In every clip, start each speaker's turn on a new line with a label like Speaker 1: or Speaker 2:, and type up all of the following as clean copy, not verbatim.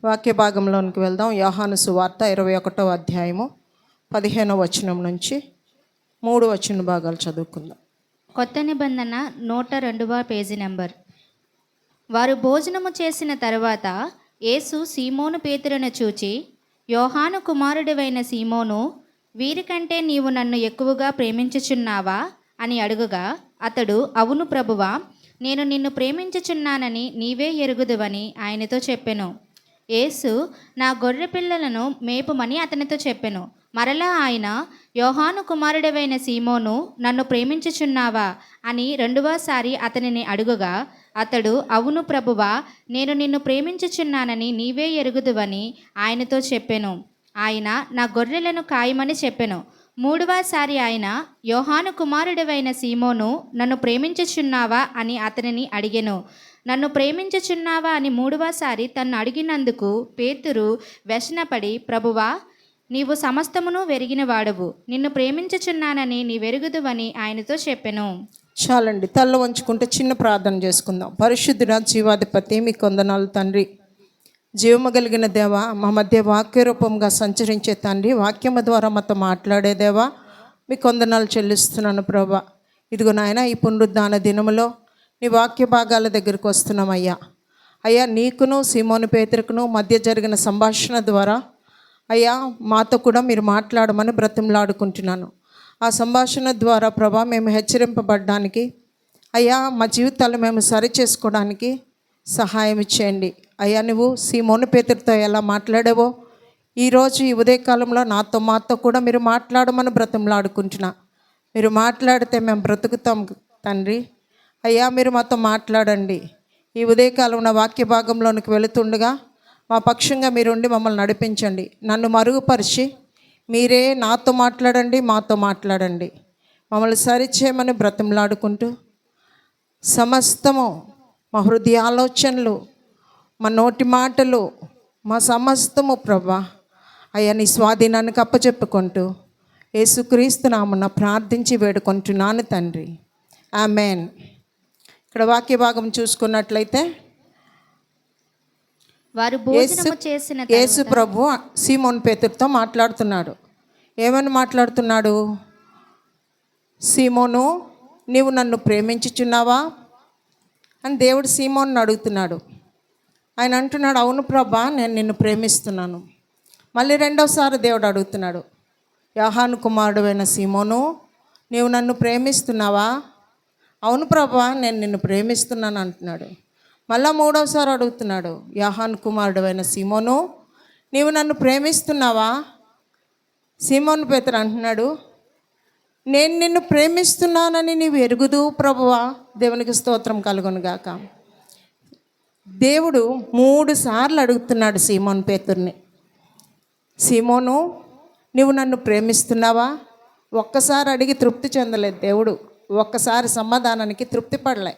Speaker 1: వాక్య భాగంలోనికి వెళ్దాం. యోహాను సువార్త 21వ అధ్యాయము 15వ వచనం నుంచి 3 వచన భాగాలు చదువుకుందాం.
Speaker 2: కొత్త నిబంధన 102వ పేజీ నెంబర్. వారు భోజనము చేసిన తరువాత యేసు సీమోను పేతురును చూచి, యోహాను కుమారుడివైన సీమోను, వీరికంటే నీవు నన్ను ఎక్కువగా ప్రేమించుచున్నావా అని అడుగగా, అతడు, అవును ప్రభువా, నేను నిన్ను ప్రేమించుచున్నానని నీవే ఎరుగుదువని ఆయనతో చెప్పెను. యేసు, నా గొర్రె పిల్లలను మేపుమని అతనితో చెప్పెను. మరలా ఆయన, యోహాను కుమారుడివైన సీమోను, నన్ను ప్రేమించుచున్నావా అని 2వసారి అతనిని అడుగగా, అతడు, అవును ప్రభువా, నేను నిన్ను ప్రేమించుచున్నానని నీవే ఎరుగుదువని ఆయనతో చెప్పెను. ఆయన, నా గొర్రెలను కాయమని చెప్పెను. 3వసారి ఆయన, యోహాను కుమారుడివైన సీమోను, నన్ను ప్రేమించుచున్నావా అని అతనిని అడిగెను. నన్ను ప్రేమించుచున్నావా అని 3వసారి తన్ను అడిగినందుకు పేతురు వ్యసనపడి, ప్రభువా, నీవు సమస్తమును వెరిగిన వాడవు, నిన్ను ప్రేమించుచున్నానని నీవెరుగుదువని ఆయనతో చెప్పెను.
Speaker 1: చాలండి, తల్ల వంచుకుంటే చిన్న ప్రార్థన చేసుకుందాం. పరిశుద్ధుడా, జీవాధిపతి, మీ కొందనాలు తండ్రి, జీవము కలిగిన దేవా, మా మధ్య వాక్య రూపంగా సంచరించే తండ్రి, వాక్యము ద్వారా మాతో మాట్లాడే దేవా, మీ కొందనాలు చెల్లిస్తున్నాను ప్రభా. ఇదిగో నాయన, ఈ పునరుద్ధాన దినములో నీ వాక్య భాగాల దగ్గరికి వస్తున్నామయ్యా. అయ్యా, నీకును సీమోను పేతురుకును మధ్య జరిగిన సంభాషణ ద్వారా అయ్యా మాతో కూడా మీరు మాట్లాడమని బ్రతిమలాడుకుంటున్నాను. ఆ సంభాషణ ద్వారా ప్రభా మేము హెచ్చరింపబడడానికి, అయ్యా మా జీవితాలు మేము సరి చేసుకోవడానికి సహాయం ఇచ్చేయండి. అయ్యా, నువ్వు సీమోను పేతురుతో ఎలా మాట్లాడావో ఈరోజు ఈ ఉదయకాలంలో మాతో కూడా మీరు మాట్లాడమని బ్రతిమలాడుకుంటున్నా. మీరు మాట్లాడితే మేము బ్రతుకుతాం తండ్రి. అయ్యా, మీరు మాతో మాట్లాడండి. ఈ ఉదయకాలంలో వాక్య భాగంలోనికి వెళుతుండగా మా పక్షంగా మీరుండి మమ్మల్ని నడిపించండి. నన్ను మరుగుపరిచి మీరే నాతో మాట్లాడండి, మాతో మాట్లాడండి. మమ్మల్ని సరిచేయమని బ్రతిమలాడుకుంటూ సమస్తము మా హృదయ ఆలోచనలు, మా నోటి మాటలు, మా సమస్తము ప్రభా అయ్యా నీ స్వాధీనానికి అప్పచెప్పుకుంటూ యేసుక్రీస్తు నామమున ప్రార్థించి వేడుకుంటున్నాను తండ్రి, ఆమేన్. ఇక్కడ వాక్య భాగం చూసుకున్నట్లయితే
Speaker 2: వారు భోజనము చేసిన
Speaker 1: యేసు ప్రభు సీమోను పేతురుతో మాట్లాడుతున్నాడు. ఏమని మాట్లాడుతున్నాడు? సీమోను, నీవు నన్ను ప్రేమించుచున్నావా అని దేవుడు సీమోను అడుగుతున్నాడు. ఆయన అంటున్నాడు, అవును ప్రభా, నేను నిన్ను ప్రేమిస్తున్నాను. మళ్ళీ 2వసారి దేవుడు అడుగుతున్నాడు, యోహాను కుమారుడైన సీమోను, నీవు నన్ను ప్రేమిస్తున్నావా? అవును ప్రభా, నేను నిన్ను ప్రేమిస్తున్నాను అంటున్నాడు. మళ్ళా 3వసారి అడుగుతున్నాడు, యోహాను కుమారుడైన సీమోను, నీవు నన్ను ప్రేమిస్తున్నావా? సీమోను పేతురు అంటున్నాడు, నేను నిన్ను ప్రేమిస్తున్నానని నీవు ఎరుగుదు ప్రభువా. దేవునికి స్తోత్రం కలుగును గాక. దేవుడు 3 సార్లు అడుగుతున్నాడు సీమోను పేతుర్ని, సీమోను, నువ్వు నన్ను ప్రేమిస్తున్నావా? ఒక్కసారి అడిగి తృప్తి చెందలేదు దేవుడు. ఒక్కసారి సమాధానానికి తృప్తి పడలే.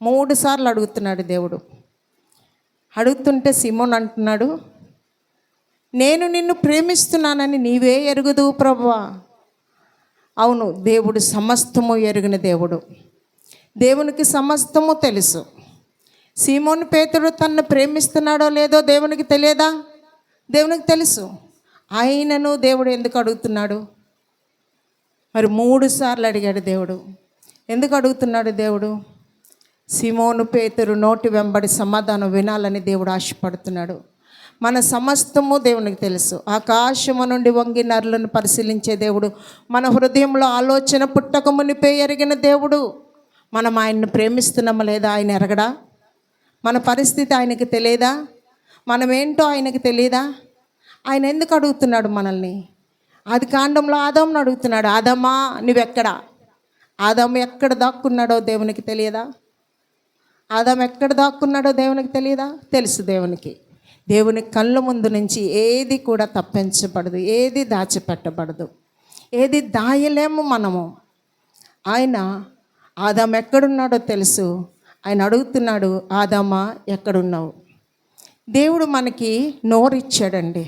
Speaker 1: 3 సార్లు అడుగుతున్నాడు దేవుడు. అడుగుతుంటే సీమోను అంటున్నాడు, నేను నిన్ను ప్రేమిస్తున్నానని నీవే ఎరుగుదు ప్రభువా. అవును, దేవుడు సమస్తము ఎరిగిన దేవుడు. దేవునికి సమస్తము తెలుసు. సీమోను పేతురు తన్ను ప్రేమిస్తున్నాడో లేదో దేవునికి తెలియదా? దేవునికి తెలుసు. ఆయనను దేవుడు ఎందుకు అడుగుతున్నాడు? మరి 3 సార్లు అడిగాడు దేవుడు. ఎందుకు అడుగుతున్నాడు దేవుడు? సీమోను పేతురు నోటి వెంబడి సమాధానం వినాలని దేవుడు ఆశపడుతున్నాడు. మన సమస్తము దేవునికి తెలుసు. ఆకాశము నుండి వంగి నరులను పరిశీలించే దేవుడు, మన హృదయంలో ఆలోచన పుట్టక మునిపే ఎరిగిన దేవుడు. మనం ఆయన్ని ప్రేమిస్తున్నామా లేదా ఆయన ఎరగడా? మన పరిస్థితి ఆయనకి తెలియదా? మనమేంటో ఆయనకి తెలియదా? ఆయన ఎందుకు అడుగుతున్నాడు మనల్ని? ఆది కాండంలో ఆదామును అడుగుతున్నాడు, ఆదామా నువ్వెక్కడా? ఆదాము ఎక్కడ దాక్కున్నాడో దేవునికి తెలియదా? ఆదాము ఎక్కడ దాక్కున్నాడో దేవునికి తెలియదా? తెలుసు దేవునికి. దేవుని కళ్ళ ముందు నుంచి ఏది కూడా తప్పించబడదు, ఏది దాచిపెట్టబడదు, ఏది దాయలేము మనము. ఆయన ఆదాము ఎక్కడున్నాడో తెలుసు. ఆయన అడుగుతున్నాడు, ఆదామా ఎక్కడున్నావు? దేవుడు మనకి నోరిచ్చాడండి.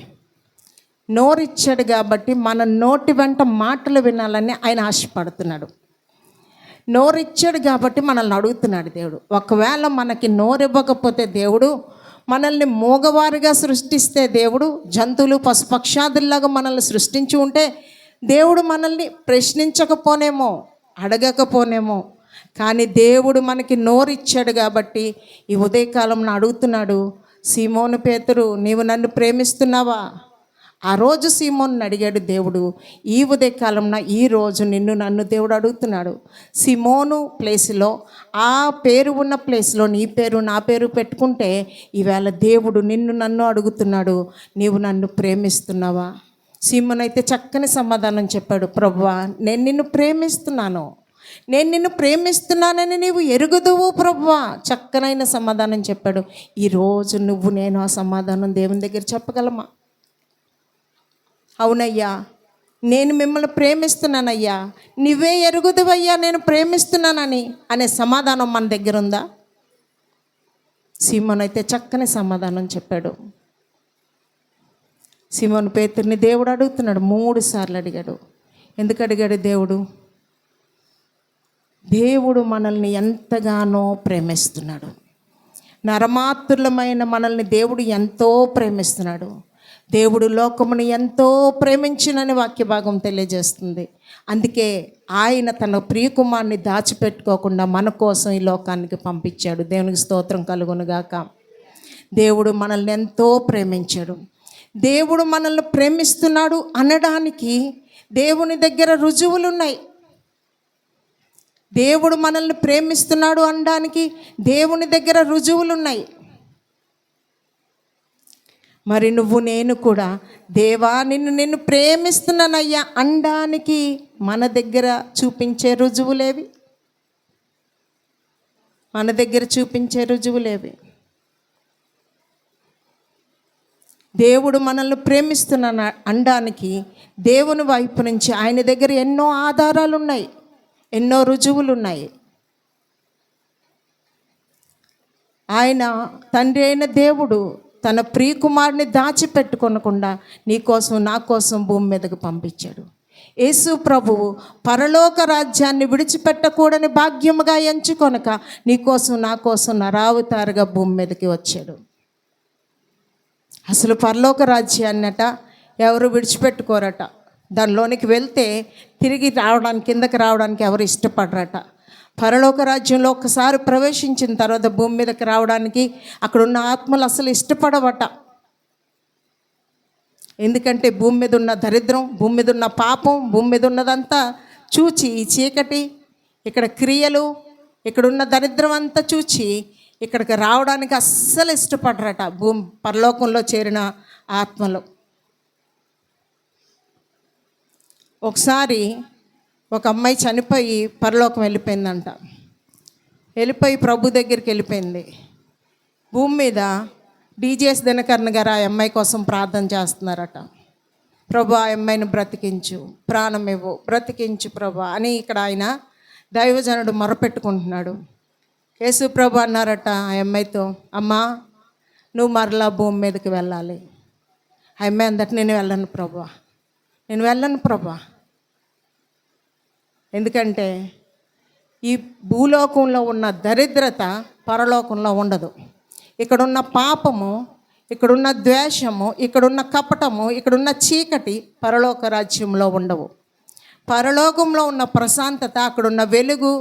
Speaker 1: నోరిచ్చాడు కాబట్టి మన నోటి వెంట మాటలు వినాలని ఆయన ఆశపడుతున్నాడు. నోరిచ్చాడు కాబట్టి మనల్ని అడుగుతున్నాడు దేవుడు. ఒకవేళ మనకి నోరివ్వకపోతే దేవుడు మనల్ని మూగవారిగా సృష్టిస్తే దేవుడు జంతువులు పశుపక్షాదుల్లాగా మనల్ని సృష్టించి ఉంటే దేవుడు మనల్ని ప్రశ్నించకపోనేమో, అడగకపోనేమో. కానీ దేవుడు మనకి నోరిచ్చాడు కాబట్టి ఈ ఉదయకాలం అడుగుతున్నాడు, సీమోను పేతురు నీవు నన్ను ప్రేమిస్తున్నావా? ఆ రోజు సీమోను అడిగాడు దేవుడు. ఈ ఉదయకాలంలో ఈరోజు నన్ను దేవుడు అడుగుతున్నాడు. సీమోను ప్లేస్లో, ఆ పేరు ఉన్న ప్లేస్లో నీ పేరు నా పేరు పెట్టుకుంటే ఈవేళ దేవుడు నన్ను అడుగుతున్నాడు, నీవు నన్ను ప్రేమిస్తున్నావా? సీమోను అయితే చక్కని సమాధానం చెప్పాడు, ప్రభువా నేను నిన్ను ప్రేమిస్తున్నాను, నేను నిన్ను ప్రేమిస్తున్నానని నీవు ఎరుగుదువు ప్రభువా. చక్కనైన సమాధానం చెప్పాడు. ఈరోజు నేను ఆ సమాధానం దేవుని దగ్గర చెప్పగలమా? అవునయ్యా నేను మిమ్మల్ని ప్రేమిస్తున్నానయ్యా, నువ్వే ఎరుగుదువయ్యా నేను ప్రేమిస్తున్నానని అనే సమాధానం మన దగ్గర ఉందా? సీమోను అయితే చక్కని సమాధానం చెప్పాడు. సీమోను పేతురుని దేవుడు అడుగుతున్నాడు, 3 సార్లు అడిగాడు. ఎందుకు అడిగాడు దేవుడు? దేవుడు మనల్ని ఎంతగానో ప్రేమిస్తున్నాడు. నరమాతులమైన మనల్ని దేవుడు ఎంతో ప్రేమిస్తున్నాడు. దేవుడు లోకమును ఎంతో ప్రేమించినని వాక్య భాగం తెలియజేస్తుంది. అందుకే ఆయన తన ప్రియకుమారుని దాచిపెట్టుకోకుండా మన కోసం ఈ లోకానికి పంపించాడు. దేవునికి స్తోత్రం కలుగునుగాక. దేవుడు మనల్ని ఎంతో ప్రేమించాడు. దేవుడు మనల్ని ప్రేమిస్తున్నాడు అనడానికి దేవుని దగ్గర రుజువులు ఉన్నాయి. దేవుడు మనల్ని ప్రేమిస్తున్నాడు అనడానికి దేవుని దగ్గర రుజువులు ఉన్నాయి. మరి నేను కూడా దేవా నిన్ను ప్రేమిస్తున్నానయ్యా అనడానికి మన దగ్గర చూపించే రుజువులేవి? మన దగ్గర చూపించే రుజువులేవి? దేవుడు మనల్ని ప్రేమిస్తున్నాను అనడానికి దేవుని వైపు నుంచి ఆయన దగ్గర ఎన్నో ఆధారాలు ఉన్నాయి, ఎన్నో రుజువులు ఉన్నాయి. ఆయన తండ్రి అయిన దేవుడు తన ప్రియకుమారుని దాచిపెట్టుకొనకుండా నీ కోసం నా కోసం భూమి మీదకు పంపించాడు. యేసు ప్రభువు పరలోక రాజ్యాన్ని విడిచిపెట్టకూడని భాగ్యముగా ఎంచుకొనక నీ కోసం నా కోసం నరావతారుగా భూమి మీదకి వచ్చాడు. అసలు పరలోక రాజ్యాన్నట ఎవరు విడిచిపెట్టుకోరట. దానిలోనికి వెళ్తే తిరిగి రావడానికి, కిందకి రావడానికి ఎవరు ఇష్టపడరట. పరలోక రాజ్యంలో ఒకసారి ప్రవేశించిన తర్వాత భూమి మీదకి రావడానికి అక్కడున్న ఆత్మలు అసలు ఇష్టపడవట. ఎందుకంటే భూమి మీద ఉన్న దరిద్రం, భూమి మీద ఉన్న పాపం, భూమి మీద ఉన్నదంతా చూచి, ఈ చీకటి, ఇక్కడ క్రియలు, ఇక్కడున్న దరిద్రం అంతా చూచి ఇక్కడికి రావడానికి అస్సలు ఇష్టపడరట పరలోకంలో చేరిన ఆత్మలు. ఒకసారి ఒక అమ్మాయి చనిపోయి పరలోకం వెళ్ళిపోయిందంట. వెళ్ళిపోయి ప్రభు దగ్గరికి వెళ్ళిపోయింది. భూమి మీద డిజెఎస్ దినకరణ గారు ఆ అమ్మాయి కోసం ప్రార్థన చేస్తున్నారట. ప్రభు ఆ అమ్మాయిని బ్రతికించు, ప్రాణం ఇవ్వు, బ్రతికించు ప్రభు అని ఇక్కడ ఆయన దైవజనుడు మొరపెట్టుకుంటున్నాడు. యేసు ప్రభు అన్నారట ఆ అమ్మాయితో, అమ్మా నువ్వు మరలా భూమి మీదకి వెళ్ళాలి. ఆ అమ్మాయి అందట నేను వెళ్ళను ప్రభు, నేను వెళ్ళను ప్రభు. ఎందుకంటే ఈ భూలోకంలో ఉన్న దరిద్రత పరలోకంలో ఉండదు. ఇక్కడున్న పాపము, ఇక్కడున్న ద్వేషము, ఇక్కడున్న కపటము, ఇక్కడున్న చీకటి పరలోక రాజ్యంలో ఉండవు. పరలోకంలో ఉన్న ప్రశాంతత, అక్కడున్న వెలుగు,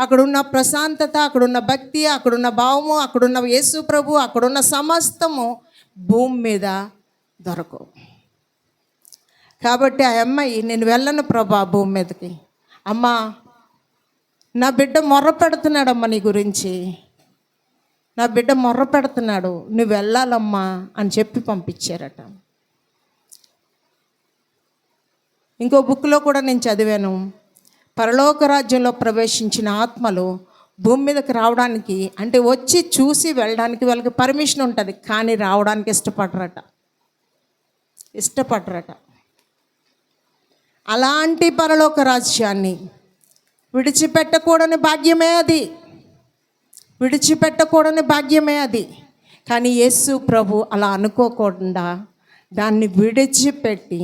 Speaker 1: అక్కడున్న ప్రశాంతత, అక్కడున్న భక్తి, అక్కడున్న భావము, అక్కడున్న యేసు ప్రభు, అక్కడున్న సమస్తము భూమి మీద దొరకవు. కాబట్టి ఆ అమ్మాయి నేను వెళ్ళను ప్రభా భూమి మీదకి. అమ్మా నా బిడ్డ మొర్ర పెడుతున్నాడమ్మా, నీ గురించి నా బిడ్డ మొర్ర పెడుతున్నాడు, నువ్వు వెళ్ళాలమ్మా అని చెప్పి పంపించారట. ఇంకో బుక్లో కూడా నేను చదివాను, పరలోక రాజ్యంలో ప్రవేశించిన ఆత్మలు భూమి మీదకి రావడానికి, అంటే వచ్చి చూసి వెళ్ళడానికి వాళ్ళకి పర్మిషన్ ఉంటుంది, కానీ రావడానికి ఇష్టపడరట. అలాంటి పరలోక రాజ్యాన్ని విడిచిపెట్టకూడని భాగ్యమే అది. కానీ యేసు ప్రభు అలా అనుకోకుండా దాన్ని విడిచిపెట్టి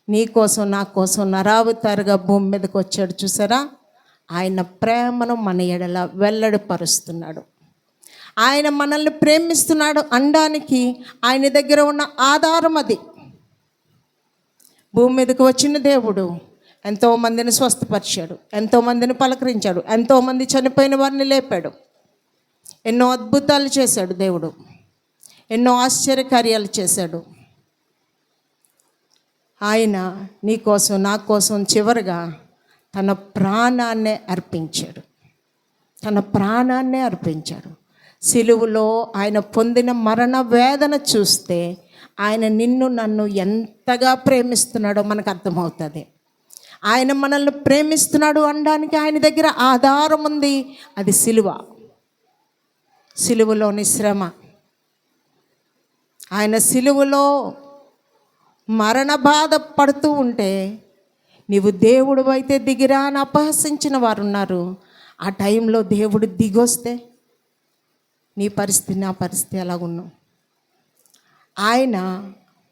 Speaker 1: నీ కోసం నా కోసం నరావతారుగా భూమి మీదకి వచ్చాడు. చూసారా, ఆయన ప్రేమను మన ఎడల వెల్లడిపరుస్తున్నాడు. ఆయన మనల్ని ప్రేమిస్తున్నాడు అనడానికి ఆయన దగ్గర ఉన్న ఆధారం అది. భూమి మీదకి వచ్చిన దేవుడు ఎంతోమందిని స్వస్థపరిచాడు, ఎంతోమందిని పలకరించాడు, ఎంతోమంది చనిపోయిన వారిని లేపాడు, ఎన్నో అద్భుతాలు చేశాడు దేవుడు, ఎన్నో ఆశ్చర్యకార్యాలు చేశాడు. ఆయన నీ కోసం నా కోసం చివరిగా తన ప్రాణాన్నే అర్పించాడు. తన ప్రాణాన్నే అర్పించాడు. సిలువలో ఆయన పొందిన మరణ వేదన చూస్తే ఆయన నిన్ను నన్ను ఎంతగా ప్రేమిస్తున్నాడో మనకు అర్థమవుతుంది. ఆయన మనల్ని ప్రేమిస్తున్నాడు అనడానికి ఆయన దగ్గర ఆధారం ఉంది. అది సిలువ, సిలువలోని శ్రమ. ఆయన సిలువలో మరణ బాధ పడుతూ ఉంటే నీవు దేవుడు అయితే దిగిరా అని అపహసించిన వారు ఉన్నారు. ఆ టైంలో దేవుడు దిగొస్తే నీ పరిస్థితి నా పరిస్థితి ఎలాగున్నావు? ఆయన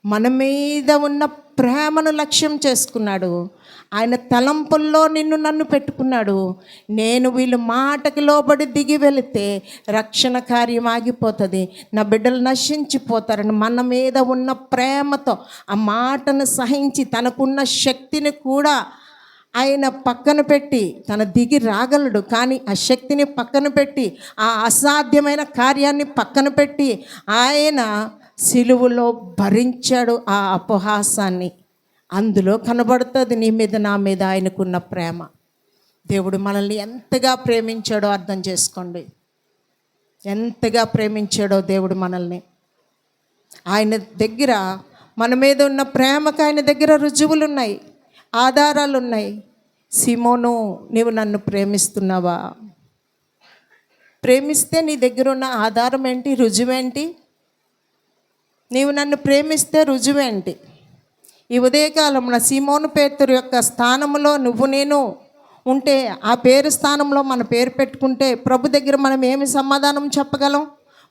Speaker 1: మన మీద ఉన్న ప్రేమను లక్ష్యం చేసుకున్నాడు. ఆయన తలంపుల్లో నిన్ను నన్ను పెట్టుకున్నాడు. నేను వీళ్ళు మాటకి లోబడి దిగి వెళితే రక్షణ కార్యం ఆగిపోతుంది, నా బిడ్డలు నశించిపోతారని మన మీద ఉన్న ప్రేమతో ఆ మాటను సహించి తనకున్న శక్తిని కూడా ఆయన పక్కన పెట్టి తన దిగి రాగలడు. కానీ ఆ శక్తిని పక్కన పెట్టి ఆ అసాధ్యమైన కార్యాన్ని పక్కన పెట్టి ఆయన సిలువలో భరించాడు ఆ అపహాసాన్ని. అందులో కనబడుతుంది నీ మీద నా మీద ఆయనకున్న ప్రేమ. దేవుడు మనల్ని ఎంతగా ప్రేమించాడో అర్థం చేసుకోండి. ఎంతగా ప్రేమించాడో దేవుడు మనల్ని. ఆయన దగ్గర మన మీద ఉన్న ప్రేమకు ఆయన దగ్గర రుజువులు ఉన్నాయి, ఆధారాలు ఉన్నాయి. సీమోను, నీవు నన్ను ప్రేమిస్తున్నావా? ప్రేమిస్తే నీ దగ్గర ఉన్న ఆధారం ఏంటి, రుజువేంటి? నీవు నన్ను ప్రేమిస్తే రుజువేంటి? ఈ ఉదయకాలంలో సీమోను పేతురు యొక్క స్థానంలో నువ్వు నేను ఉంటే, ఆ పేరు స్థానంలో మన పేరు పెట్టుకుంటే ప్రభు దగ్గర మనం ఏమి సమాధానం చెప్పగలం?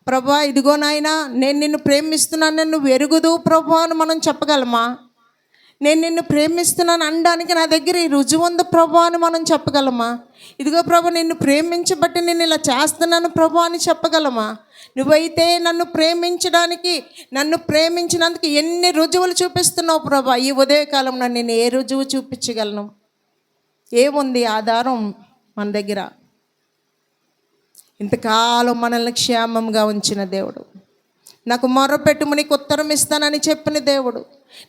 Speaker 1: ప్రభువా, ఇదిగో నాయనా నేను నిన్ను ప్రేమిస్తున్నాను, నువ్వు ఎరుగుదు ప్రభు అని మనం చెప్పగలమా? నేను నిన్ను ప్రేమిస్తున్నాను అనడానికి నా దగ్గర ఈ రుజువు ఉంది ప్రభు అని మనం చెప్పగలమా? ఇదిగో ప్రభు, నిన్ను ప్రేమించబట్టి నేను ఇలా చేస్తున్నాను ప్రభు అని చెప్పగలమా? నువ్వైతే నన్ను ప్రేమించడానికి, నన్ను ప్రేమించినందుకు ఎన్ని రుజువులు చూపిస్తున్నావు ప్రభు. ఈ ఉదయకాలంలో నేను ఏ రుజువు చూపించగలను? ఏముంది ఆధారం మన దగ్గర? ఇంతకాలం మనల్ని క్షేమంగా ఉంచిన దేవుడు, నాకు మొర్రపెట్టుము నీకు ఉత్తరం ఇస్తానని చెప్పిన దేవుడు,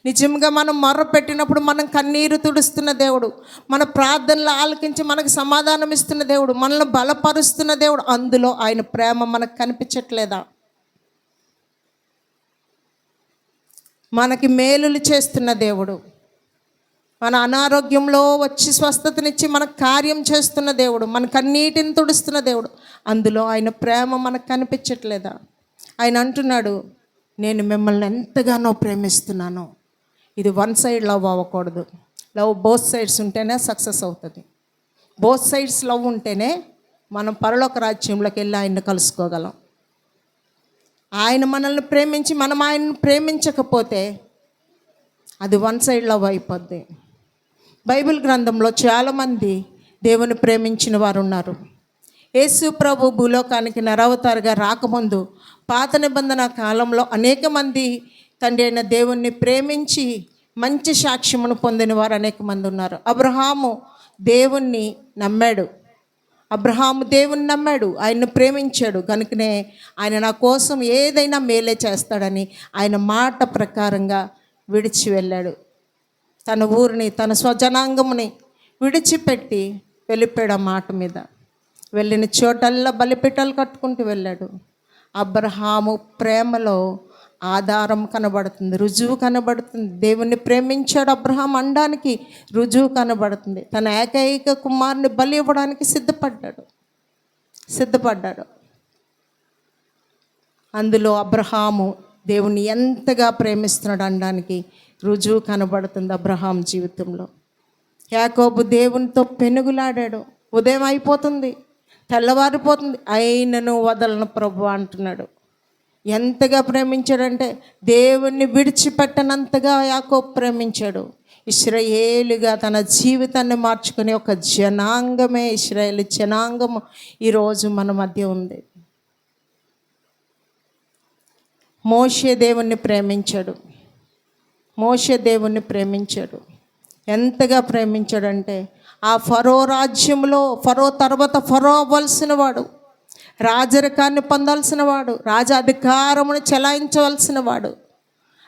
Speaker 1: నిజంగా మనం మొర్రపెట్టినప్పుడు మనం కన్నీరు తుడుస్తున్న దేవుడు, మన ప్రార్థనలు ఆలకించి మనకు సమాధానం ఇస్తున్న దేవుడు, మనల్ని బలపరుస్తున్న దేవుడు. అందులో ఆయన ప్రేమ మనకు కనిపించట్లేదా? మనకి మేలులు చేస్తున్న దేవుడు, మన అనారోగ్యంలో వచ్చి స్వస్థతనిచ్చి మనకు కార్యం చేస్తున్న దేవుడు, మన కన్నీటిని తుడుస్తున్న దేవుడు. అందులో ఆయన ప్రేమ మనకు కనిపించట్లేదా? ఆయన అంటున్నాడు, నేను మిమ్మల్ని ఎంతగానో ప్రేమిస్తున్నాను. ఇది వన్ సైడ్ లవ్ అవ్వకూడదు. లవ్ బోత్ సైడ్స్ ఉంటేనే సక్సెస్ అవుతుంది. బోత్ సైడ్స్ లవ్ ఉంటేనే మనం పరలోక రాజ్యంలోకి వెళ్ళి ఆయన్ని కలుసుకోగలం. ఆయన మనల్ని ప్రేమించి మనం ఆయన్ని ప్రేమించకపోతే అది వన్ సైడ్ లవ్ అయిపోద్ది. బైబిల్ గ్రంథంలో చాలామంది దేవుని ప్రేమించిన వారు ఉన్నారు. యేసు ప్రభు భూలోకానికి నరవతారుగా రాకముందు పాత నిబంధన కాలంలో అనేక మంది తండ్రి అయిన దేవుణ్ణి ప్రేమించి మంచి సాక్ష్యమును పొందిన వారు అనేక మంది ఉన్నారు. అబ్రహాము దేవుణ్ణి నమ్మాడు. అబ్రహాము దేవుణ్ణి నమ్మాడు, ఆయన్ను ప్రేమించాడు. కనుకనే ఆయన నా కోసం ఏదైనా మేలే చేస్తాడని ఆయన మాట ప్రకారంగా విడిచి వెళ్ళాడు. తన ఊరిని, తన స్వజనాంగముని విడిచిపెట్టి వెళ్ళిపోయాడు. ఆ మాట మీద వెళ్ళిన చోటల్లా బలిపీఠాలు కట్టుకుంటూ వెళ్ళాడు. అబ్రహాము ప్రేమలో ఆధారం కనబడుతుంది, రుజువు కనబడుతుంది. దేవుణ్ణి ప్రేమించాడు అబ్రహాం అనడానికి రుజువు కనబడుతుంది. తన ఏకైక కుమారుని బలి ఇవ్వడానికి సిద్ధపడ్డాడు. అందులో అబ్రహాము దేవుణ్ణి ఎంతగా ప్రేమిస్తున్నాడు అనడానికి రుజువు కనబడుతుంది అబ్రహాం జీవితంలో. యాకోబు దేవునితో పెనుగులాడాడు. ఉదయం అయిపోతుంది, తెల్లవారిపోతుంది, అయినను వదలను ప్రభు అంటున్నాడు. ఎంతగా ప్రేమించాడంటే దేవుణ్ణి విడిచిపెట్టనంతగా యాకోబు ప్రేమించాడు. ఇశ్రాయేలుగా తన జీవితాన్ని మార్చుకునే ఒక జనాంగమే, ఇశ్రాయేలు జనాంగము ఈరోజు మన మధ్య ఉంది. మోషే దేవుణ్ణి ప్రేమించాడు. మోషే దేవుణ్ణి ప్రేమించాడు. ఎంతగా ప్రేమించాడంటే ఆ ఫరో రాజ్యంలో ఫరో తర్వాత ఫరో అవ్వాల్సిన వాడు, రాజరికాన్ని పొందాల్సిన వాడు, రాజ అధికారమును చెలాయించవలసిన వాడు.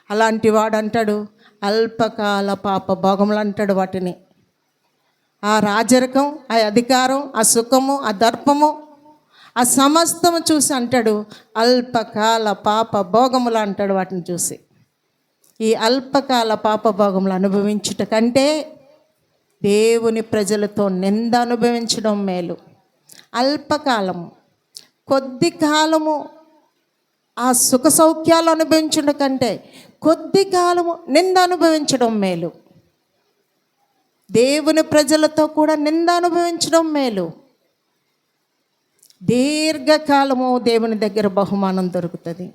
Speaker 1: అలాంటి వాడు అంటాడు అల్పకాల పాప భోగములు అంటాడు వాటిని. ఆ రాజరికం, ఆ అధికారం, ఆ సుఖము, ఆ దర్పము, ఆ సమస్తము చూసి అంటాడు అల్పకాల పాప భోగములు అంటాడు వాటిని చూసి. ఈ అల్పకాల పాప భోగములు అనుభవించుట కంటే దేవుని ప్రజలతో నింద అనుభవించడం మేలు. అల్పకాలము, కొద్ది కాలము ఆ సుఖ సౌఖ్యాలు అనుభవించడం కంటే కొద్ది కాలము నింద అనుభవించడం మేలు. దేవుని ప్రజలతో కూడా నింద అనుభవించడం మేలు. దీర్ఘకాలము దేవుని దగ్గర బహుమానం దొరుకుతుంది.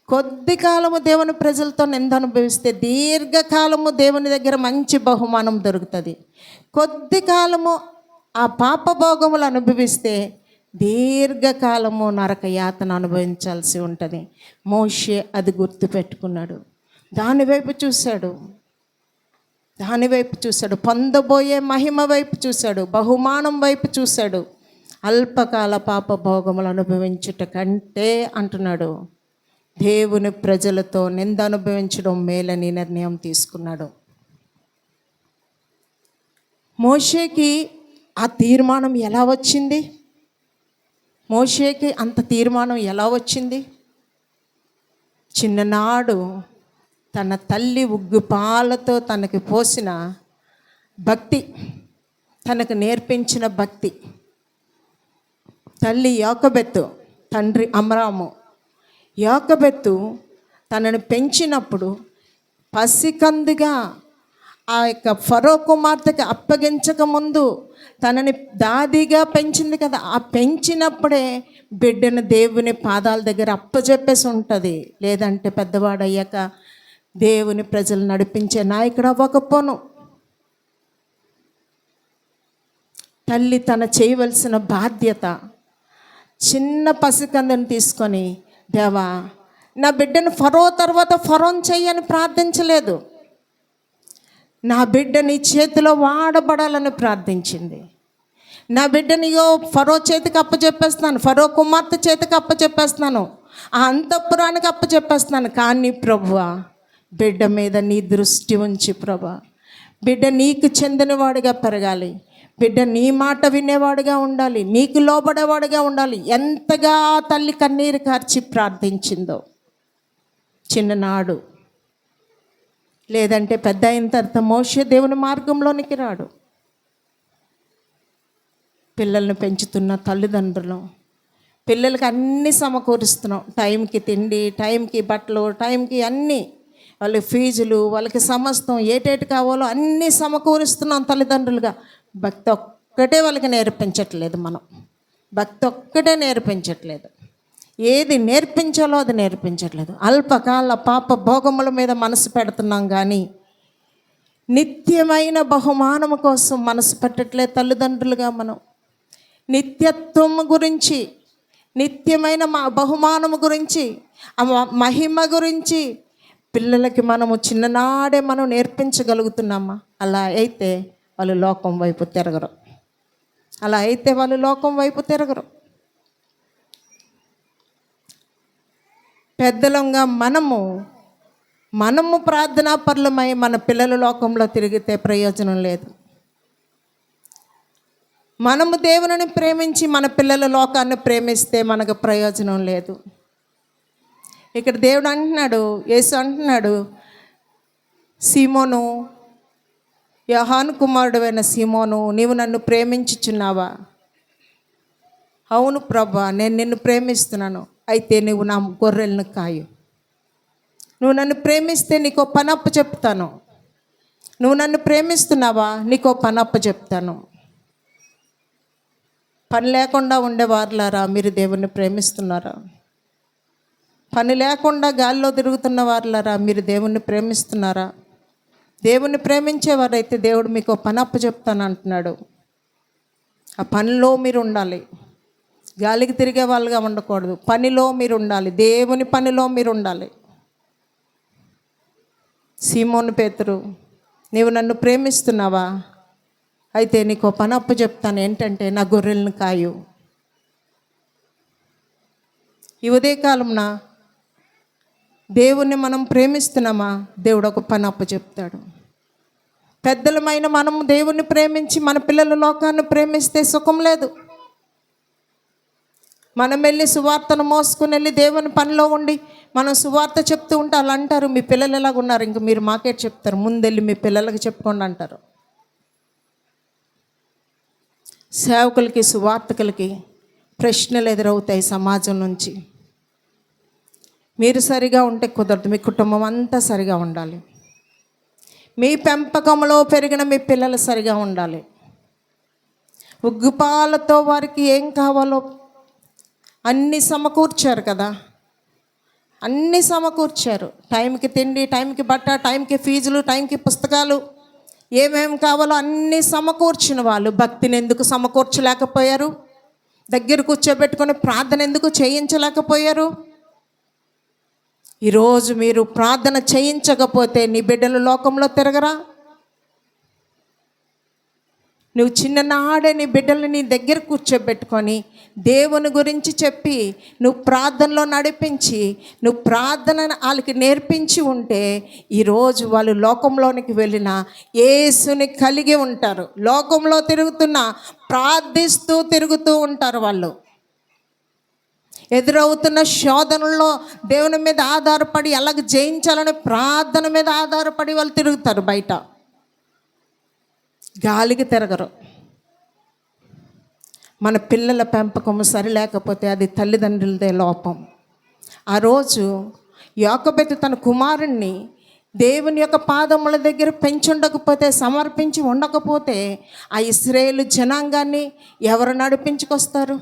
Speaker 1: కొద్ది కాలము దేవుని ప్రజలతో నింద అనుభవిస్తే దీర్ఘకాలము దేవుని దగ్గర మంచి బహుమానం దొరుకుతుంది. కొద్ది కాలము ఆ పాప భోగములు అనుభవిస్తే దీర్ఘకాలము నరక యాతన అనుభవించాల్సి ఉంటుంది. మోషే అది గుర్తుపెట్టుకున్నాడు. దానివైపు చూశాడు. పొందబోయే మహిమ వైపు చూశాడు, బహుమానం వైపు చూశాడు. అల్పకాల పాప భోగములు అనుభవించుట కంటే అంటున్నాడు దేవుని ప్రజలతో నింద అనుభవించడం మేలని నిర్ణయం తీసుకున్నాడు. మోషేకి ఆ తీర్మానం ఎలా వచ్చింది? మోషేకి అంత తీర్మానం ఎలా వచ్చింది? చిన్ననాడు తన తల్లి ఉగ్గుపాలతో తనకి పోసిన భక్తి, తనకు నేర్పించిన భక్తి. తల్లి యోకెబెతు, తండ్రి అమ్రాము. యోకెబెతు తనను పెంచినప్పుడు పసికందుగా ఆ యొక్క ఫరో కుమార్తెకి అప్పగించక ముందు తనని దాదిగా పెంచింది కదా. ఆ పెంచినప్పుడే బిడ్డను దేవుని పాదాల దగ్గర అప్పచెప్పేసి ఉంటుంది. లేదంటే పెద్దవాడయ్యాక దేవుని ప్రజలు నడిపించే నాయకుడు అవ్వకపోను. తల్లి తన చేయవలసిన బాధ్యత, చిన్న పసికందుని తీసుకొని, దేవా నా బిడ్డను ఫరో తర్వాత ఫరోని చెయ్యని ప్రార్థించలేదు. నా బిడ్డ నీ చేతిలో వాడబడాలని ప్రార్థించింది. నా బిడ్డని ఫరో చేతికి అప్పచెప్పేస్తున్నాను, ఫరో కుమార్తె చేతికి అప్పచెప్పేస్తున్నాను, ఆ అంతఃపురానికి అప్పచెప్పేస్తున్నాను. కానీ ప్రభువా, బిడ్డ మీద నీ దృష్టి ఉంచి ప్రభా, బిడ్డ నీకు చెందినవాడిగా పెరగాలి, బిడ్డ నీ మాట వినేవాడుగా ఉండాలి, నీకు లోబడేవాడుగా ఉండాలి. ఎంతగా తల్లి కన్నీరు కార్చి ప్రార్థించిందో చిన్ననాడు. లేదంటే పెద్ద అయిన తర్వాత మోషే దేవుని మార్గంలోనికి రాడు. పిల్లల్ని పెంచుతున్న తల్లిదండ్రులు, పిల్లలకి అన్నీ సమకూరుస్తున్నాం. టైంకి తిండి, టైంకి బట్టలు, టైంకి అన్నీ, వాళ్ళ ఫీజులు, వాళ్ళకి సమస్తం ఏటేటి కావాలో అన్నీ సమకూరుస్తున్నాం తల్లిదండ్రులుగా. భక్తి ఒక్కటే వాళ్ళకి నేర్పించట్లేదు. మనం భక్తి ఒక్కటే నేర్పించట్లేదు. ఏది నేర్పించాలో అది నేర్పించట్లేదు. అల్పకాల పాప భోగముల మీద మనసు పెడుతున్నాం కానీ నిత్యమైన బహుమానము కోసం మనసు పెట్టట్లేదు తల్లిదండ్రులుగా. మనం నిత్యత్వం గురించి, నిత్యమైన మా బహుమానము గురించి, ఆ మహిమ గురించి పిల్లలకి మనము చిన్ననాడే మనం నేర్పించగలుగుతున్నామా? అలా అయితే వాళ్ళు లోకం వైపు తిరగరు. పెద్దలంగా మనము ప్రార్థనాపరులమై మన పిల్లల లోకంలో తిరిగితే ప్రయోజనం లేదు. మనము దేవుని ప్రేమించి మన పిల్లల లోకాన్ని ప్రేమిస్తే మనకు ప్రయోజనం లేదు. ఇక్కడ దేవుడు అంటున్నాడు, యేసు అంటున్నాడు, సీమోను, యోహాను కుమారుడైన సీమోను, నీవు నన్ను ప్రేమించుచున్నావా? అవును ప్రభా, నేను నిన్ను ప్రేమిస్తున్నాను. అయితే నువ్వు నా గొర్రెలను కాయు. నువ్వు నన్ను ప్రేమిస్తే నీకో పనప్పు చెప్తాను. నువ్వు నన్ను ప్రేమిస్తున్నావా? నీకో పనప్పు చెప్తాను. పని లేకుండా ఉండేవారులారా, మీరు దేవుణ్ణి ప్రేమిస్తున్నారా? పని లేకుండా గాల్లో తిరుగుతున్న వారులారా, మీరు దేవుణ్ణి ప్రేమిస్తున్నారా? దేవుణ్ణి ప్రేమించేవారైతే దేవుడు మీకు పని అప్పు చెప్తాను అంటున్నాడు. ఆ పనిలో మీరు ఉండాలి. గాలికి తిరిగే వాళ్ళుగా ఉండకూడదు. పనిలో మీరు ఉండాలి, దేవుని పనిలో మీరు ఉండాలి. సీమోను పేతురు, నీవు నన్ను ప్రేమిస్తున్నావా? అయితే నీకు పని అప్పు చెప్తాను, ఏంటంటే నా గొర్రెలను కాయు. ఈ ఉదయకాలంన దేవుణ్ణి మనం ప్రేమిస్తున్నామా? దేవుడు ఒక పని అప్పు చెప్తాడు. పెద్దలమైన మనం దేవుణ్ణి ప్రేమించి మన పిల్లల లోకాన్ని ప్రేమిస్తే సుఖం లేదు. మనం వెళ్ళి సువార్తను మోసుకుని వెళ్ళి దేవుని పనిలో ఉండి మనం సువార్త చెప్తూ ఉంటే వాళ్ళు అంటారు, మీ పిల్లలు ఎలాగ ఉన్నారు, ఇంక మీరు మాకే చెప్తారు, ముందెళ్ళి మీ పిల్లలకి చెప్పుకోండి అంటారు. సేవకులకి, సువార్తకులకి ప్రశ్నలు ఎదురవుతాయి సమాజం నుంచి. మీరు సరిగా ఉంటే కుదరదు, మీ కుటుంబం అంతా సరిగా ఉండాలి. మీ పెంపకంలో పెరిగిన మీ పిల్లలు సరిగా ఉండాలి. ఉగ్గుపాలతో వారికి ఏం కావాలో అన్నీ సమకూర్చారు కదా, అన్నీ సమకూర్చారు. టైంకి తిండి, టైంకి బట్ట, టైంకి ఫీజులు, టైంకి పుస్తకాలు, ఏమేమి కావాలో అన్నీ సమకూర్చిన వాళ్ళు భక్తిని ఎందుకు సమకూర్చలేకపోయారు? దగ్గర కూర్చోబెట్టుకొని ప్రార్థన ఎందుకు చేయించలేకపోయారు? ఈరోజు మీరు ప్రార్థన చేయించకపోతే నీ బిడ్డలు లోకంలో తిరగరా? నువ్వు చిన్ననాడే నీ బిడ్డలు నీ దగ్గర కూర్చోబెట్టుకొని దేవుని గురించి చెప్పి నువ్వు ప్రార్థనలో నడిపించి నువ్వు ప్రార్థన వాళ్ళకి నేర్పించి ఉంటే ఈరోజు వాళ్ళు లోకంలోనికి వెళ్ళిన యేసుని కలిగి ఉంటారు. లోకంలో తిరుగుతున్న ప్రార్థిస్తూ తిరుగుతూ ఉంటారు. వాళ్ళు ఎదురవుతున్న శోధనల్లో దేవుని మీద ఆధారపడి ఎలాగ జయించాలని ప్రార్థన మీద ఆధారపడి వాళ్ళు తిరుగుతారు. బయట గాలికి తిరగరు. మన పిల్లల పెంపకం సరి లేకపోతే అది తల్లిదండ్రులదే లోపం. ఆ రోజు యాకోబు తన కుమారుణ్ణి దేవుని యొక్క పాదముల దగ్గర పెంచుండకపోతే, సమర్పించి ఉండకపోతే ఆ ఇశ్రాయేలు జనాంగాన్ని ఎవరు నడిపించుకొస్తారు?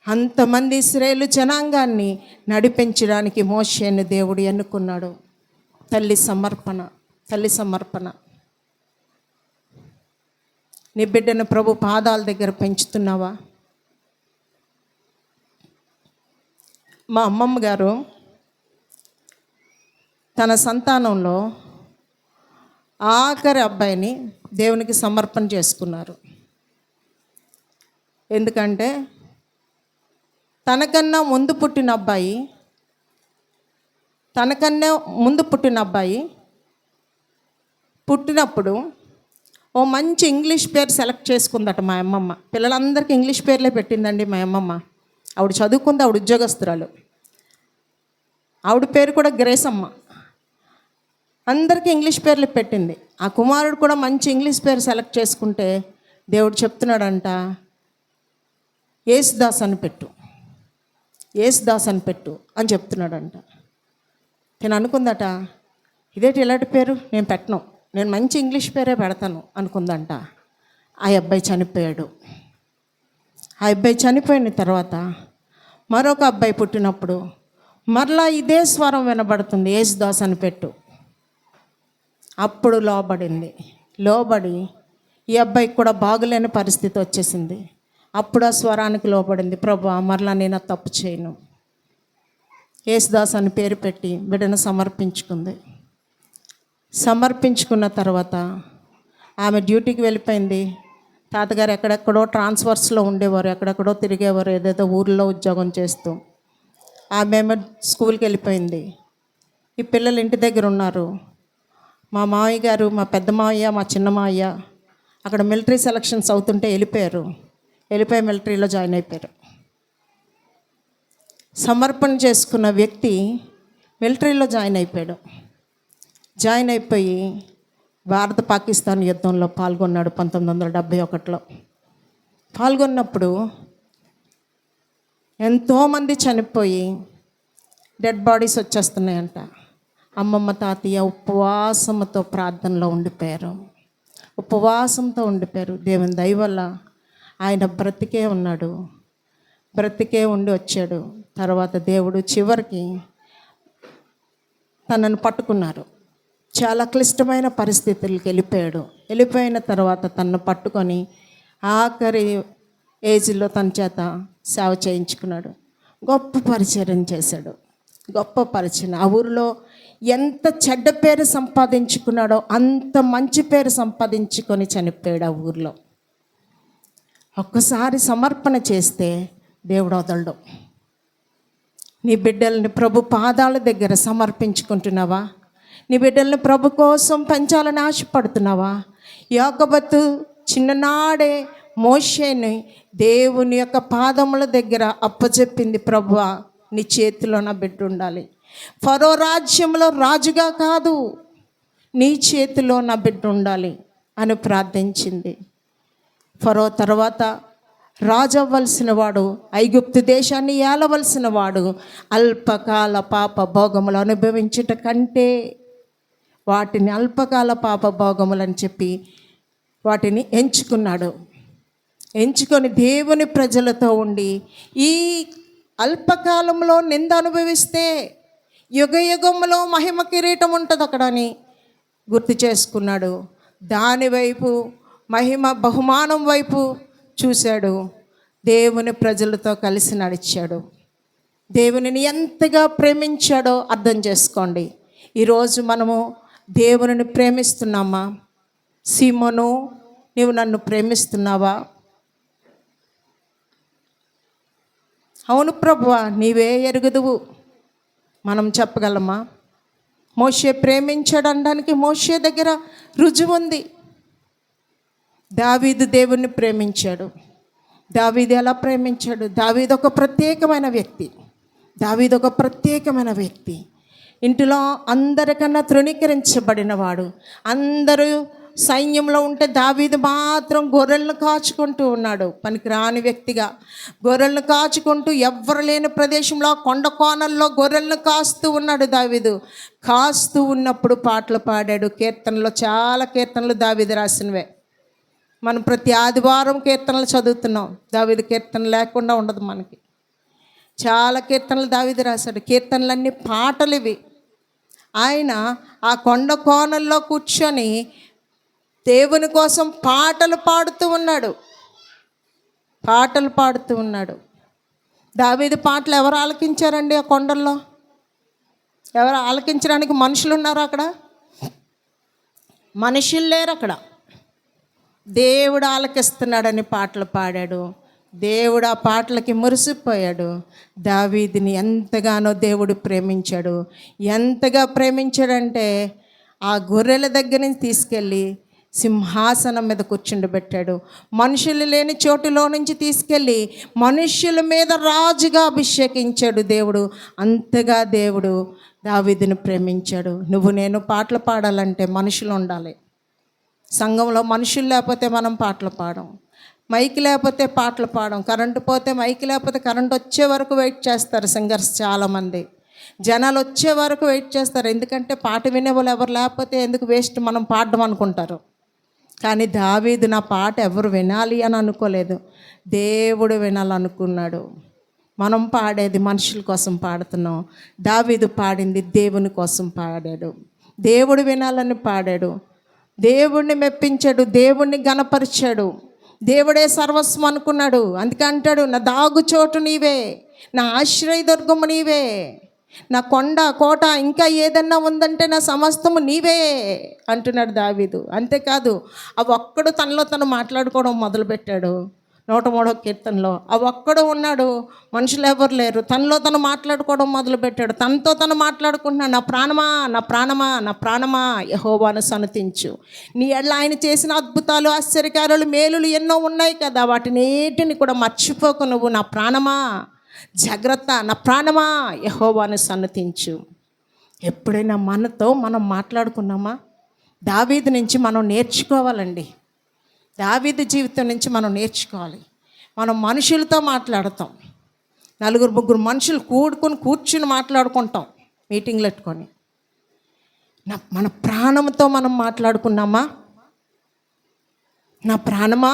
Speaker 1: అంతమంది ఇశ్రాయేలు జనాంగాన్ని నడిపించడానికి మోషేని దేవుడు ఎన్నుకున్నాడు. తల్లి సమర్పణ. నీ బిడ్డను ప్రభు పాదాల దగ్గర పెంచుతున్నావా? మా అమ్మమ్మ గారు తన సంతానంలో ఆఖరి అబ్బాయిని దేవునికి సమర్పణ చేసుకున్నారు. ఎందుకంటే తనకన్నా ముందు పుట్టిన అబ్బాయి పుట్టినప్పుడు ఓ మంచి ఇంగ్లీష్ పేరు సెలెక్ట్ చేసుకుందట మా అమ్మమ్మ. పిల్లలందరికీ ఇంగ్లీష్ పేర్లే పెట్టిందండి మా అమ్మమ్మ. ఆవిడ చదువుకుంది, ఆవిడ ఉద్యోగస్తురాలు. ఆవిడ పేరు కూడా గ్రేసమ్మ. అందరికీ ఇంగ్లీష్ పేర్లు పెట్టింది. ఆ కుమారుడు కూడా మంచి ఇంగ్లీష్ పేరు సెలెక్ట్ చేసుకుంటే దేవుడు చెప్తున్నాడంట, యేసుదాస్ అని పెట్టు అని చెప్తున్నాడంట. నేను అనుకుందట, ఇదేంటి ఇలాంటి పేరు నేను పెట్టను, నేను మంచి ఇంగ్లీష్ పేరే పెడతాను అనుకుందంట. ఆ అబ్బాయి చనిపోయాడు. ఆ అబ్బాయి చనిపోయిన తర్వాత మరొక అబ్బాయి పుట్టినప్పుడు మరలా ఇదే స్వరం వినబడుతుంది, యేసుదాస్ అని పెట్టు. అప్పుడు లోబడి ఈ అబ్బాయికి కూడా బాగులేని పరిస్థితి వచ్చేసింది. అప్పుడు ఆ స్వరానికి లోబడింది, ప్రభువా మరలా నేను తప్పు చేయను, యేసుదాస్ అని పేరు పెట్టి బిడ్డను సమర్పించుకున్న తర్వాత ఆమె డ్యూటీకి వెళ్ళిపోయింది. తాతగారు ఎక్కడెక్కడో ట్రాన్స్ఫర్స్లో ఉండేవారు, ఎక్కడెక్కడో తిరిగేవారు, ఏదేదో ఊర్లో ఉద్యోగం చేస్తూ. ఆమె స్కూల్కి వెళ్ళిపోయింది. ఈ పిల్లలు ఇంటి దగ్గర ఉన్నారు. మా మావయ్య గారు, మా పెద్ద మావయ్య, మా చిన్న మావయ్య అక్కడ మిలిటరీ సెలక్షన్స్ అవుతుంటే వెళ్ళిపోయి మిలిటరీలో జాయిన్ అయిపోయారు. సమర్పణ చేసుకున్న వ్యక్తి మిలిటరీలో జాయిన్ అయిపోయి భారత పాకిస్తాన్ యుద్ధంలో పాల్గొన్నాడు. 1971లో పాల్గొన్నప్పుడు ఎంతోమంది చనిపోయి డెడ్ బాడీస్ వచ్చేస్తున్నాయంట. అమ్మమ్మ తాతయ్య ఉపవాసంతో ప్రార్థనలో ఉండిపోయారు. దేవుని దయ వల్ల ఆయన బ్రతికే ఉండి వచ్చాడు. తర్వాత దేవుడు చివరికి తనను పట్టుకున్నారు. చాలా క్లిష్టమైన పరిస్థితులకు వెళ్ళిపోయిన తర్వాత తనను పట్టుకొని ఆఖరి ఏజ్లో తన చేత సేవ చేయించుకున్నాడు. గొప్ప పరిచయం చేశాడు. గొప్ప పరిచయం. ఆ ఊరిలో ఎంత చెడ్డ పేరు సంపాదించుకున్నాడో అంత మంచి పేరు సంపాదించుకొని చనిపోయాడు ఆ ఊరిలో. ఒక్కసారి సమర్పణ చేస్తే దేవుడు వదలడు. నీ బిడ్డల్ని ప్రభు పాదాల దగ్గర సమర్పించుకుంటున్నావా? నీ బిడ్డల్ని ప్రభు కోసం పెంచాలని ఆశపడుతున్నావా? యోగబత్తు చిన్ననాడే మోషేని దేవుని యొక్క పాదముల దగ్గర అప్పచెప్పింది, ప్రభువా నీ చేతిలో నా బిడ్డ ఉండాలి, ఫరో రాజ్యంలో రాజుగా కాదు, నీ చేతిలో నా బిడ్డ ఉండాలి అని ప్రార్థించింది. ఫరో తర్వాత రాజు అవ్వాల్సిన వాడు, ఐగుప్తు దేశాన్ని ఏలవలసిన వాడు, అల్పకాల పాప భోగములు అనుభవించుట కంటే వాటిని అల్పకాల పాప భోగములని చెప్పి వాటిని ఎంచుకున్నాడు. ఎంచుకొని దేవుని ప్రజలతో ఉండి ఈ అల్పకాలంలో నింద అనుభవిస్తే యుగ యుగంలో మహిమ కిరీటం ఉంటుంది అక్కడ అని గుర్తు చేసుకున్నాడు. దానివైపు మహిమ బహుమానం వైపు చూశాడు. దేవుని ప్రజలతో కలిసి నడిచాడు. దేవునిని ఎంతగా ప్రేమించాడో అర్థం చేసుకోండి. ఈరోజు మనము దేవునిని ప్రేమిస్తున్నామా? సీమోను, నీవు నన్ను ప్రేమిస్తున్నావా? అవును ప్రభువా, నీవే ఎరుగుదువు మనం చెప్పగలమా? మోషే ప్రేమించాడు అనడానికి మోషే దగ్గర రుజువు ఉంది. దావీదు దేవుణ్ణి ప్రేమించాడు. దావీదు ఎలా ప్రేమించాడు? దావీదు ఒక ప్రత్యేకమైన వ్యక్తి. ఇంటిలో అందరికన్నా తృణీకరించబడినవాడు. అందరూ సైన్యంలో ఉంటే దావీదు మాత్రం గొర్రెలను కాచుకుంటూ ఉన్నాడు. పనికిరాని వ్యక్తిగా గొర్రెలను కాచుకుంటూ ఎవ్వరు లేని ప్రదేశంలో కొండ కోణల్లో గొర్రెలను కాస్తూ ఉన్నాడు దావీదు. కాస్తూ ఉన్నప్పుడు పాటలు పాడాడు. కీర్తనలో చాలా కీర్తనలు దావీదు రాసినవే. మనం ప్రతి ఆదివారం కీర్తనలు చదువుతున్నాం. దావీదు కీర్తన లేకుండా ఉండదు మనకి. చాలా కీర్తనలు దావీదు రాశాడు. కీర్తనలన్నీ పాటలు ఇవి. ఆయన ఆ కొండ కోణల్లో కూర్చొని దేవుని కోసం పాటలు పాడుతూ ఉన్నాడు. దావీదు పాటలు ఎవరు ఆలకించారండి? ఆ కొండల్లో ఎవరు ఆలకించడానికి మనుషులు ఉన్నారు? అక్కడ మనుషులు లేరు. అక్కడ దేవుడు ఆలకిస్తున్నాడని పాటలు పాడాడు. దేవుడు ఆ పాటలకి మురిసిపోయాడు. దావీదుని ఎంతగానో దేవుడు ప్రేమించాడు. ఎంతగా ప్రేమించాడంటే ఆ గొర్రెల దగ్గర నుంచి తీసుకెళ్ళి సింహాసనం మీద కూర్చుండబెట్టాడు. మనుషులు లేని చోటులో నుంచి తీసుకెళ్ళి మనుష్యుల మీద రాజుగా అభిషేకించాడు దేవుడు. అంతగా దేవుడు దావీదుని ప్రేమించాడు. నువ్వు నేను పాటలు పాడాలంటే మనుషులు ఉండాలి. సంఘంలో మనుషులు లేకపోతే మనం పాటలు పాడం. మైక్ లేకపోతే పాటలు పాడం. కరెంటు పోతే మైక్ లేకపోతే కరెంట్ వచ్చే వరకు వెయిట్ చేస్తారు సింగర్స్ చాలామంది. జనాలు వచ్చే వరకు వెయిట్ చేస్తారు. ఎందుకంటే పాట వినే వాళ్ళు ఎవరు లేకపోతే ఎందుకు వేస్ట్ మనం పాడడం అనుకుంటారు. కానీ దావీదు నా పాట ఎవరు వినాలి అని అనుకోలేదు, దేవుడు వినాలనుకున్నాడు. మనం పాడేది మనుషుల కోసం పాడుతున్నాం. దావీదు పాడింది దేవుని కోసం పాడాడు. దేవుడు వినాలని పాడాడు. దేవుణ్ణి మెప్పించాడు. దేవుణ్ణి గణపరిచాడు. దేవుడే సర్వస్వం అనుకున్నాడు. అందుకే అంటాడు, నా దాగుచోటు నీవే, నా ఆశ్రయదుర్గము నీవే, నా కొండ కోట ఇంకా ఏదన్నా ఉందంటే నా సమస్తము నీవే అంటున్నాడు దావీదు. అంతేకాదు ఆ ఒక్కడు తనలో తను మాట్లాడుకోవడం మొదలుపెట్టాడు. 103వ కీర్తనలో ఆ ఒక్కడు ఉన్నాడు, మనుషులు ఎవరు లేరు, తనలో తను మాట్లాడుకోవడం మొదలుపెట్టాడు. తనతో తను మాట్లాడుకుంటున్నాడు, నా ప్రాణమా నా ప్రాణమా నా ప్రాణమా యెహోవాను సన్నతించు. నీ ఎడల ఆయన చేసిన అద్భుతాలు ఆశ్చర్యకార్యాలు మేలులు ఎన్నో ఉన్నాయి కదా, వాటినేటిని కూడా మర్చిపోకు నువ్వు. నా ప్రాణమా జాగ్రత్త, నా ప్రాణమా యెహోవాను సన్నతించు. ఎప్పుడైనా మనతో మనం మాట్లాడుకున్నామా? దావీదు నుంచి మనం నేర్చుకోవాలండి. దావీదు జీవితం నుంచి మనం నేర్చుకోవాలి. మనం మనుషులతో మాట్లాడతాం. 4-3 మనుషులు కూర్చుని మాట్లాడుకుంటాం, మీటింగ్లు పెట్టుకొని. మన ప్రాణంతో మనం మాట్లాడుకున్నామా? నా ప్రాణమా,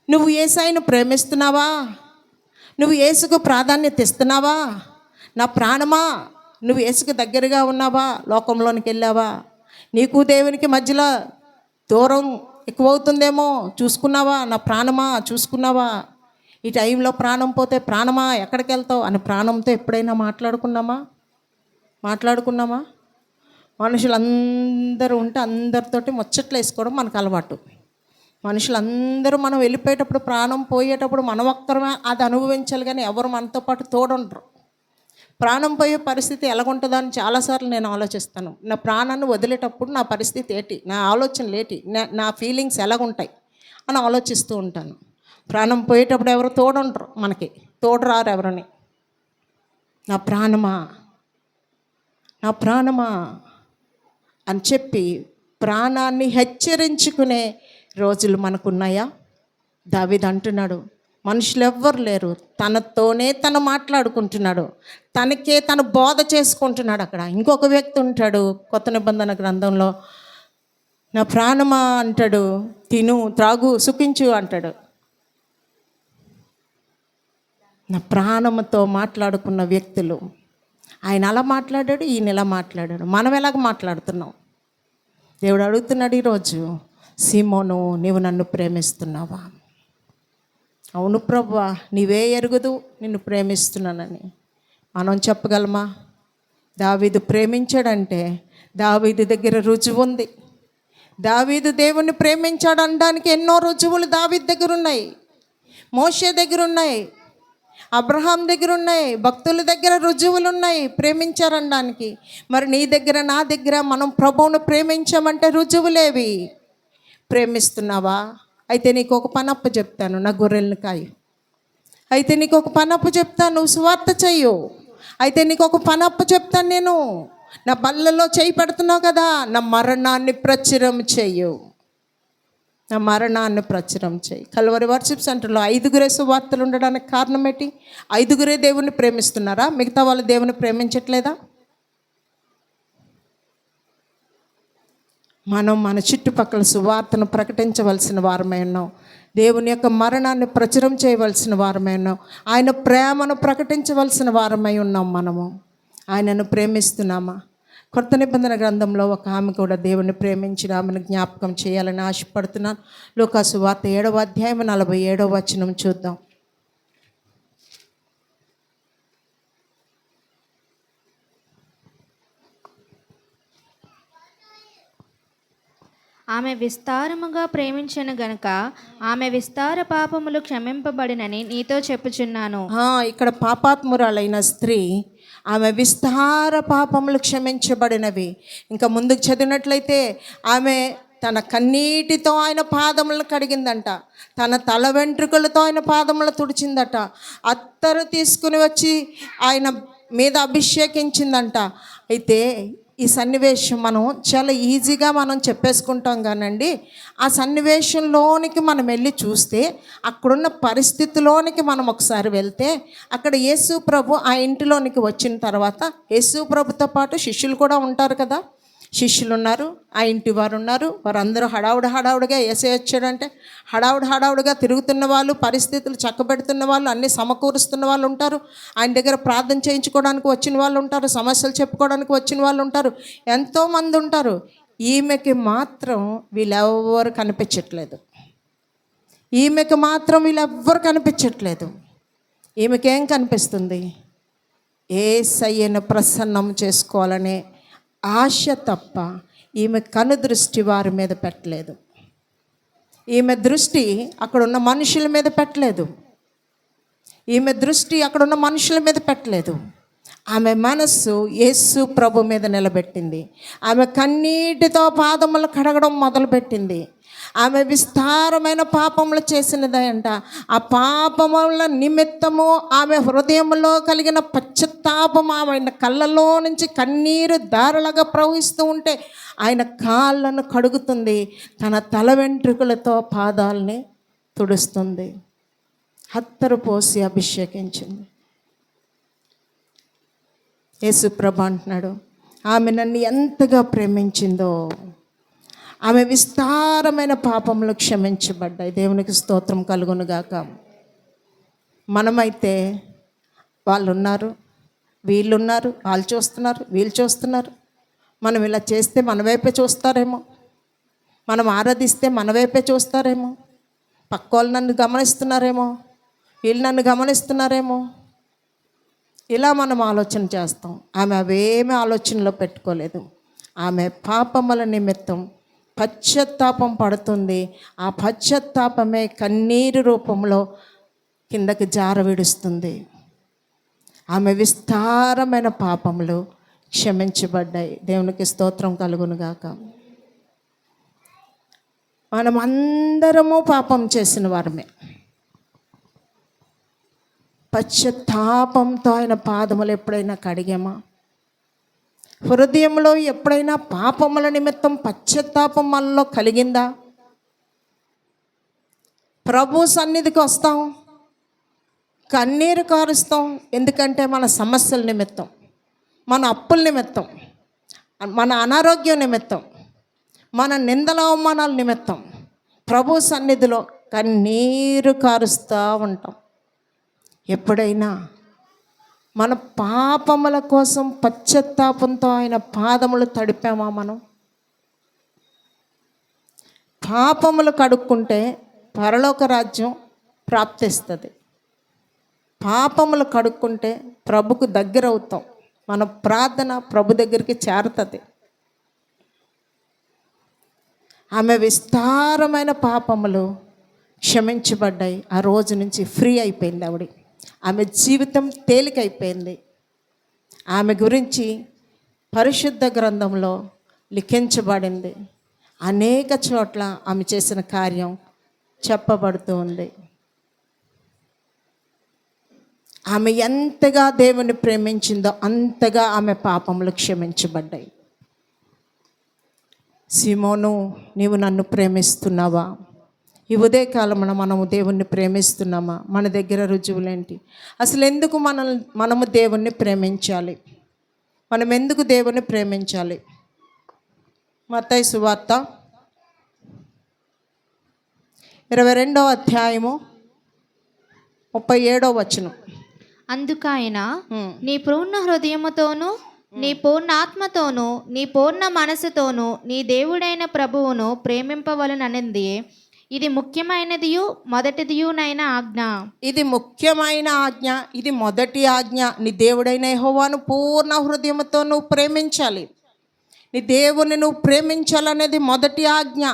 Speaker 1: నువ్వు యేసయ్యను ప్రేమిస్తున్నావా? నువ్వు యేసుకు ప్రాధాన్యత ఇస్తున్నావా? నా ప్రాణమా, నువ్వు యేసుకు దగ్గరగా ఉన్నావా? లోకంలోనికి వెళ్ళావా? నీకు దేవునికి మధ్యలో దూరం ఎక్కువ అవుతుందేమో, చూసుకున్నావా నా ప్రాణమా, చూసుకున్నావా ఈ టైంలో ప్రాణం పోతే ప్రాణమా ఎక్కడికి వెళ్తావు అని ప్రాణంతో ఎప్పుడైనా మాట్లాడుకున్నామా? మనుషులందరూ ఉంటే అందరితోటి ముచ్చట్లు వేసుకోవడం మనకు అలవాటు. మనుషులందరూ మనం వెళ్ళిపోయేటప్పుడు, ప్రాణం పోయేటప్పుడు మనం ఒక్కరమే అది అనుభవించాలి, కానీ ఎవరు మనతో పాటు తోడుండరు. ప్రాణం పోయే పరిస్థితి ఎలాగుంటుందో అని చాలాసార్లు నేను ఆలోచిస్తాను. నా ప్రాణాన్ని వదిలేటప్పుడు నా పరిస్థితి ఏంటి, నా ఆలోచనలు ఏంటి, నా ఫీలింగ్స్ ఎలాగుంటాయి అని ఆలోచిస్తూ ఉంటాను. ప్రాణం పోయేటప్పుడు ఎవరు తోడుండరు, మనకి తోడు రారు ఎవరని. నా ప్రాణమా అని చెప్పి ప్రాణాన్ని హెచ్చరించుకునే రోజులు మనకున్నాయా? దావీదు అంటున్నాడు, మనుషులు ఎవ్వరు లేరు, తనతోనే తను మాట్లాడుకుంటున్నాడు, తనకే తను బోధ చేసుకుంటున్నాడు. అక్కడ ఇంకొక వ్యక్తి ఉంటాడు కొత్త నిబంధన గ్రంథంలో, నా ప్రాణమా అంటాడు, తిను త్రాగు సుఖించు అంటాడు. నా ప్రాణముతో మాట్లాడుకున్న వ్యక్తులు. ఆయన అలా మాట్లాడాడు, ఈయన ఇలా మాట్లాడాడు. మనం ఎలాగ మాట్లాడుతున్నాం? దేవుడు అడుగుతున్నాడు ఈరోజు, సీమోను నీవు నన్ను ప్రేమిస్తున్నావా? అవును ప్రభువా, నీవే ఎరుగుదు నిన్ను ప్రేమిస్తున్నానని మనం చెప్పగలమా? దావీదు ప్రేమించాడంటే దావీదు దగ్గర రుజువు ఉంది. దావీదు దేవుణ్ణి ప్రేమించాడు అనడానికి ఎన్నో రుజువులు దావీదు దగ్గర ఉన్నాయి, మోషే దగ్గర ఉన్నాయి, అబ్రహాం దగ్గర ఉన్నాయి, భక్తుల దగ్గర రుజువులు ఉన్నాయి ప్రేమించారనడానికి. మరి నీ దగ్గర, నా దగ్గర మనం ప్రభువును ప్రేమించామంటే రుజువులేవి? ప్రేమిస్తున్నావా? అయితే నీకు ఒక పనప్పు చెప్తాను, నా గొర్రెలను కాయి. అయితే నీకు ఒక పనప్పు చెప్తాను, నువ్వు సువార్త చెయ్యు. అయితే నీకు ఒక పనప్పు చెప్తాను, నేను నా బల్లలో చేయి పెడుతున్నావు కదా, నా మరణాన్ని ప్రచురం చెయ్యు. కల్వరి వర్షిప్ సెంటర్లో 5గురే సువార్తలు ఉండడానికి కారణం ఏంటి? 5గురే దేవుణ్ణి ప్రేమిస్తున్నారా? మిగతా వాళ్ళు దేవుని ప్రేమించట్లేదా? మనం మన చుట్టుపక్కల సువార్తను ప్రకటించవలసిన వారమై ఉన్నాం. దేవుని యొక్క మరణాన్ని ప్రచురం చేయవలసిన వారమై ఉన్నాం. ఆయన ప్రేమను ప్రకటించవలసిన వారమై ఉన్నాం. మనము ఆయనను ప్రేమిస్తున్నామా? కొత్త నిబంధన గ్రంథంలో ఒక ఆమె కూడా దేవుని ప్రేమించిన ఆమెను జ్ఞాపకం చేయాలని ఆశపడుతున్నాను. లూకాసు వార్త 7వ అధ్యాయం 47వ వచనం చూద్దాం.
Speaker 2: ఆమె విస్తారముగా ప్రేమించను గనుక ఆమె విస్తార పాపములు క్షమింపబడినని నీతో చెప్పుచున్నాను.
Speaker 1: ఇక్కడ పాపాత్మురాలైన స్త్రీ, ఆమె విస్తార పాపములు క్షమించబడినవి. ఇంకా ముందుకు చదివినట్లయితే ఆమె తన కన్నీటితో ఆయన పాదములను కడిగిందంట, తన తల వెంట్రుకలతో ఆయన పాదములు తుడిచిందట, అత్తరు తీసుకుని వచ్చి ఆయన మీద అభిషేకించిందంట. అయితే ఈ సన్నివేశం మనం చాలా ఈజీగా మనం చెప్పేసుకుంటాం కానండి, ఆ సన్నివేశంలోనికి మనం వెళ్ళి చూస్తే, అక్కడున్న పరిస్థితిలోనికి మనం ఒకసారి వెళ్తే, అక్కడ యేసు ప్రభు ఆ ఇంటిలోనికి వచ్చిన తర్వాత యేసు ప్రభుతో పాటు శిష్యులు కూడా ఉంటారు కదా. శిష్యులు ఉన్నారు, ఆ ఇంటి వారు ఉన్నారు. వారందరూ హడావుడిగా యేసే వచ్చాడంటే హడావుడిగా తిరుగుతున్న వాళ్ళు, పరిస్థితులు చక్కబెడుతున్న వాళ్ళు, అన్నీ సమకూరుస్తున్న వాళ్ళు ఉంటారు. ఆయన దగ్గర ప్రార్థన చేయించుకోవడానికి వచ్చిన వాళ్ళు ఉంటారు, సమస్యలు చెప్పుకోవడానికి వచ్చిన వాళ్ళు ఉంటారు, ఎంతోమంది ఉంటారు. ఈమెకి మాత్రం వీళ్ళెవ్వరు కనిపించట్లేదు. ఈమెకేం కనిపిస్తుంది? యేసయ్యను ప్రసన్నం చేసుకోవాలనే ఆశ తప్ప ఈమె కనుదృష్టి వారి మీద పెట్టలేదు. ఈమె దృష్టి అక్కడున్న మనుషుల మీద పెట్టలేదు. ఆమె మనస్సు యేసు ప్రభు మీద నిలబెట్టింది. ఆమె కన్నీటితో పాదములు కడగడం మొదలుపెట్టింది. ఆమె విస్తారమైన పాపములు చేసినదంట. ఆ పాపముల నిమిత్తము ఆమె హృదయంలో కలిగిన పశ్చాత్తాపం ఆమె కళ్ళలో నుంచి కన్నీరు ధారలుగా ప్రవహిస్తూ ఉంటే ఆయన కాళ్ళను కడుగుతుంది, తన తల వెంట్రుకలతో పాదాలని తుడుస్తుంది, అత్తరు పోసి అభిషేకించింది. యేసు ప్రభు అంటున్నాడు, ఆమె నన్ను ఎంతగా ప్రేమించిందో, ఆమె విస్తారమైన పాపములు క్షమించబడ్డాయి. దేవునికి స్తోత్రం కలుగునుగాక. మనమైతే వాళ్ళు ఉన్నారు, వీళ్ళున్నారు, వాళ్ళు చూస్తున్నారు, వీళ్ళు చూస్తున్నారు, మనం ఇలా చేస్తే మన వైపే చూస్తారేమో, మనం ఆరాధిస్తే మన వైపే చూస్తారేమో, పక్క వాళ్ళు నన్ను గమనిస్తున్నారేమో, వీళ్ళు నన్ను గమనిస్తున్నారేమో, ఇలా మనం ఆలోచన చేస్తాం. ఆమె అవేమీ ఆలోచనలో పెట్టుకోలేదు. ఆమె పాపముల నిమిత్తం పశ్చాత్తాపం పడుతుంది. ఆ పశ్చాత్తాపమే కన్నీరు రూపంలో కిందకి జార విడుస్తుంది. ఆమె విస్తారమైన పాపములు క్షమించబడ్డాయి. దేవునికి స్తోత్రం కలుగునుగాక. మనం అందరము పాపం చేసిన వారమే. పశ్చాత్తాపంతో ఆయన పాదములు ఎప్పుడైనా కడిగామా? హృదయంలో ఎప్పుడైనా పాపముల నిమిత్తం పశ్చాత్తాపం మనలో కలిగిందా? ప్రభు సన్నిధికి వస్తాం, కన్నీరు కారుస్తాం. ఎందుకంటే మన సమస్యల నిమిత్తం, మన అప్పుల నిమిత్తం, మన అనారోగ్యం నిమిత్తం, మన నిందల అవమానాల నిమిత్తం ప్రభు సన్నిధిలో కన్నీరు కారుస్తూ ఉంటాం. ఎప్పుడైనా మన పాపముల కోసం పశ్చాత్తాపంతో ఆయన పాదములు తడిపామా? మనం పాపములు కడుక్కుంటే పరలోక రాజ్యం ప్రాప్తిస్తుంది. పాపములు కడుక్కుంటే ప్రభుకు దగ్గర అవుతాం. మన ప్రార్థన ప్రభు దగ్గరికి చేరుతుంది. ఆమె విస్తారమైన పాపములు క్షమించబడ్డాయి. ఆ రోజు నుంచి ఫ్రీ అయిపోయింది ఆవిడ. ఆమె జీవితం తేలికైపోయింది. ఆమె గురించి పరిశుద్ధ గ్రంథంలో లిఖించబడింది. అనేక చోట్ల ఆమె చేసిన కార్యం చెప్పబడుతూ ఉంది. ఆమె ఎంతగా దేవుని ప్రేమించిందో అంతగా ఆమె పాపములు క్షమించబడ్డాయి. సీమోను, నీవు నన్ను ప్రేమిస్తున్నావా? ఈ ఉదయకాలమున మనము దేవుణ్ణి ప్రేమిస్తున్నామా? మన దగ్గర రుజువులేంటి? అసలు ఎందుకు మనము దేవుణ్ణి ప్రేమించాలి? మనం ఎందుకు దేవుణ్ణి ప్రేమించాలి? మత్తయి సువార్త 22వ అధ్యాయము 37వ వచనం.
Speaker 2: అందుకైన నీ పూర్ణ హృదయముతోనూ, నీ పూర్ణ ఆత్మతోనూ, నీ పూర్ణ మనసుతోనూ నీ దేవుడైన ప్రభువును ప్రేమింపవలననిది ఇది ముఖ్యమైనదియు మొదటిదియునైన ఆజ్ఞ. ఇది ముఖ్యమైన ఆజ్ఞ, ఇది మొదటి ఆజ్ఞ. నీ దేవుడైన యెహోవాను పూర్ణ హృదయంతో నువ్వు ప్రేమించాలి. నీ దేవుని నువ్వు ప్రేమించాలనేది మొదటి ఆజ్ఞ.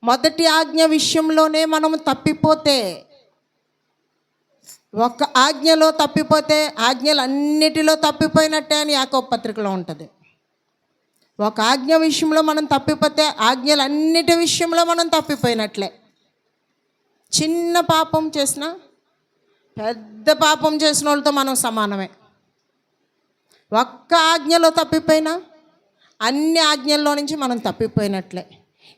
Speaker 2: మొదటి ఆజ్ఞ విషయంలోనే మనము తప్పిపోతే, ఒక ఆజ్ఞలో తప్పిపోతే ఆజ్ఞలన్నిటిలో తప్పిపోయినట్టే అని యాకోబు పత్రికలో ఉంటుంది. ఒక ఆజ్ఞ విషయంలో మనం తప్పిపోతే ఆజ్ఞలన్నిటి విషయంలో మనం తప్పిపోయినట్లే. చిన్న పాపం చేసినా పెద్ద పాపం చేసిన వాళ్ళతో మనం సమానమే. ఒక్క ఆజ్ఞలో తప్పిపోయినా అన్ని ఆజ్ఞల్లో నుంచి మనం తప్పిపోయినట్లే.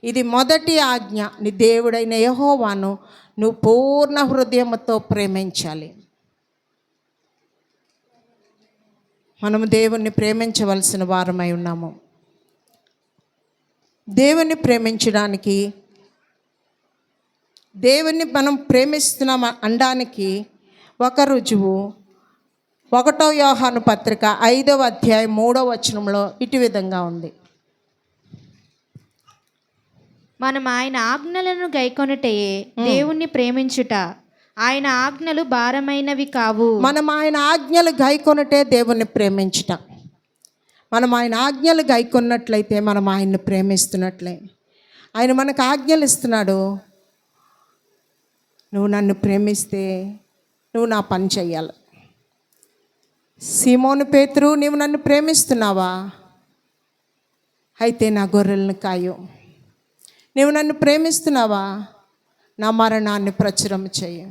Speaker 2: ఇది మొదటి ఆజ్ఞ. నీ దేవుడైన యెహోవాను నువ్వు పూర్ణ హృదయంతో ప్రేమించాలి. మనము దేవుణ్ణి ప్రేమించవలసిన వారమై ఉన్నాము. దేవుణ్ణి ప్రేమించడానికి, దేవుణ్ణి మనం ప్రేమిస్తున్నాం అనడానికి ఒక రుజువు 1 యోహాను పత్రిక 5వ అధ్యాయం 3వ వచనంలో ఇటు విధంగా ఉంది. మనం ఆయన ఆజ్ఞలను గైకొనుటయే దేవుణ్ణి ప్రేమించుట. ఆయన ఆజ్ఞలు భారమైనవి కావు.
Speaker 1: మనం ఆయన ఆజ్ఞలు గైకొనుటే దేవుణ్ణి ప్రేమించుట. మనం ఆయన ఆజ్ఞలు గైకొన్నట్లయితే మనం ఆయన్ని ప్రేమిస్తున్నట్లే. ఆయన మనకు ఆజ్ఞలు ఇస్తున్నాడు. నువ్వు నన్ను ప్రేమిస్తే నువ్వు నా పని చెయ్యాలి. సీమోను పేతురు, నీవు నన్ను ప్రేమిస్తున్నావా? అయితే నా గొర్రెలను కాయు. నీవు నన్ను ప్రేమిస్తున్నావా? నా మరణాన్ని ప్రచురం చెయ్యి.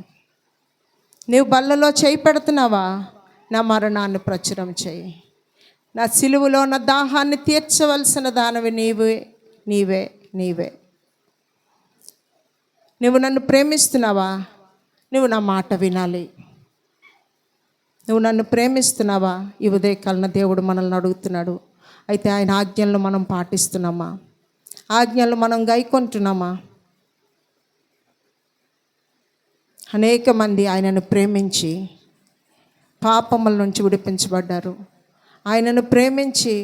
Speaker 1: నీవు బల్లలో చేయి పెడుతున్నావా? నా మరణాన్ని ప్రచురం చెయ్యి. నా సిలువలో నా దాహాన్ని తీర్చవలసిన దానివి నీవే నీవే నీవే. నువ్వు నన్ను ప్రేమిస్తున్నావా? నువ్వు నా మాట వినాలి. నువ్వు నన్ను ప్రేమిస్తున్నావా? ఈ ఉదయకాలన దేవుడు మనల్ని అడుగుతున్నాడు. అయితే ఆయన ఆజ్ఞలను మనం పాటిస్తున్నామా? ఆజ్ఞలు మనం గైకొంటున్నామా? అనేక మంది ఆయనను ప్రేమించి పాపముల నుంచి విడిపించబడ్డారు. ఆయనను ప్రేమించి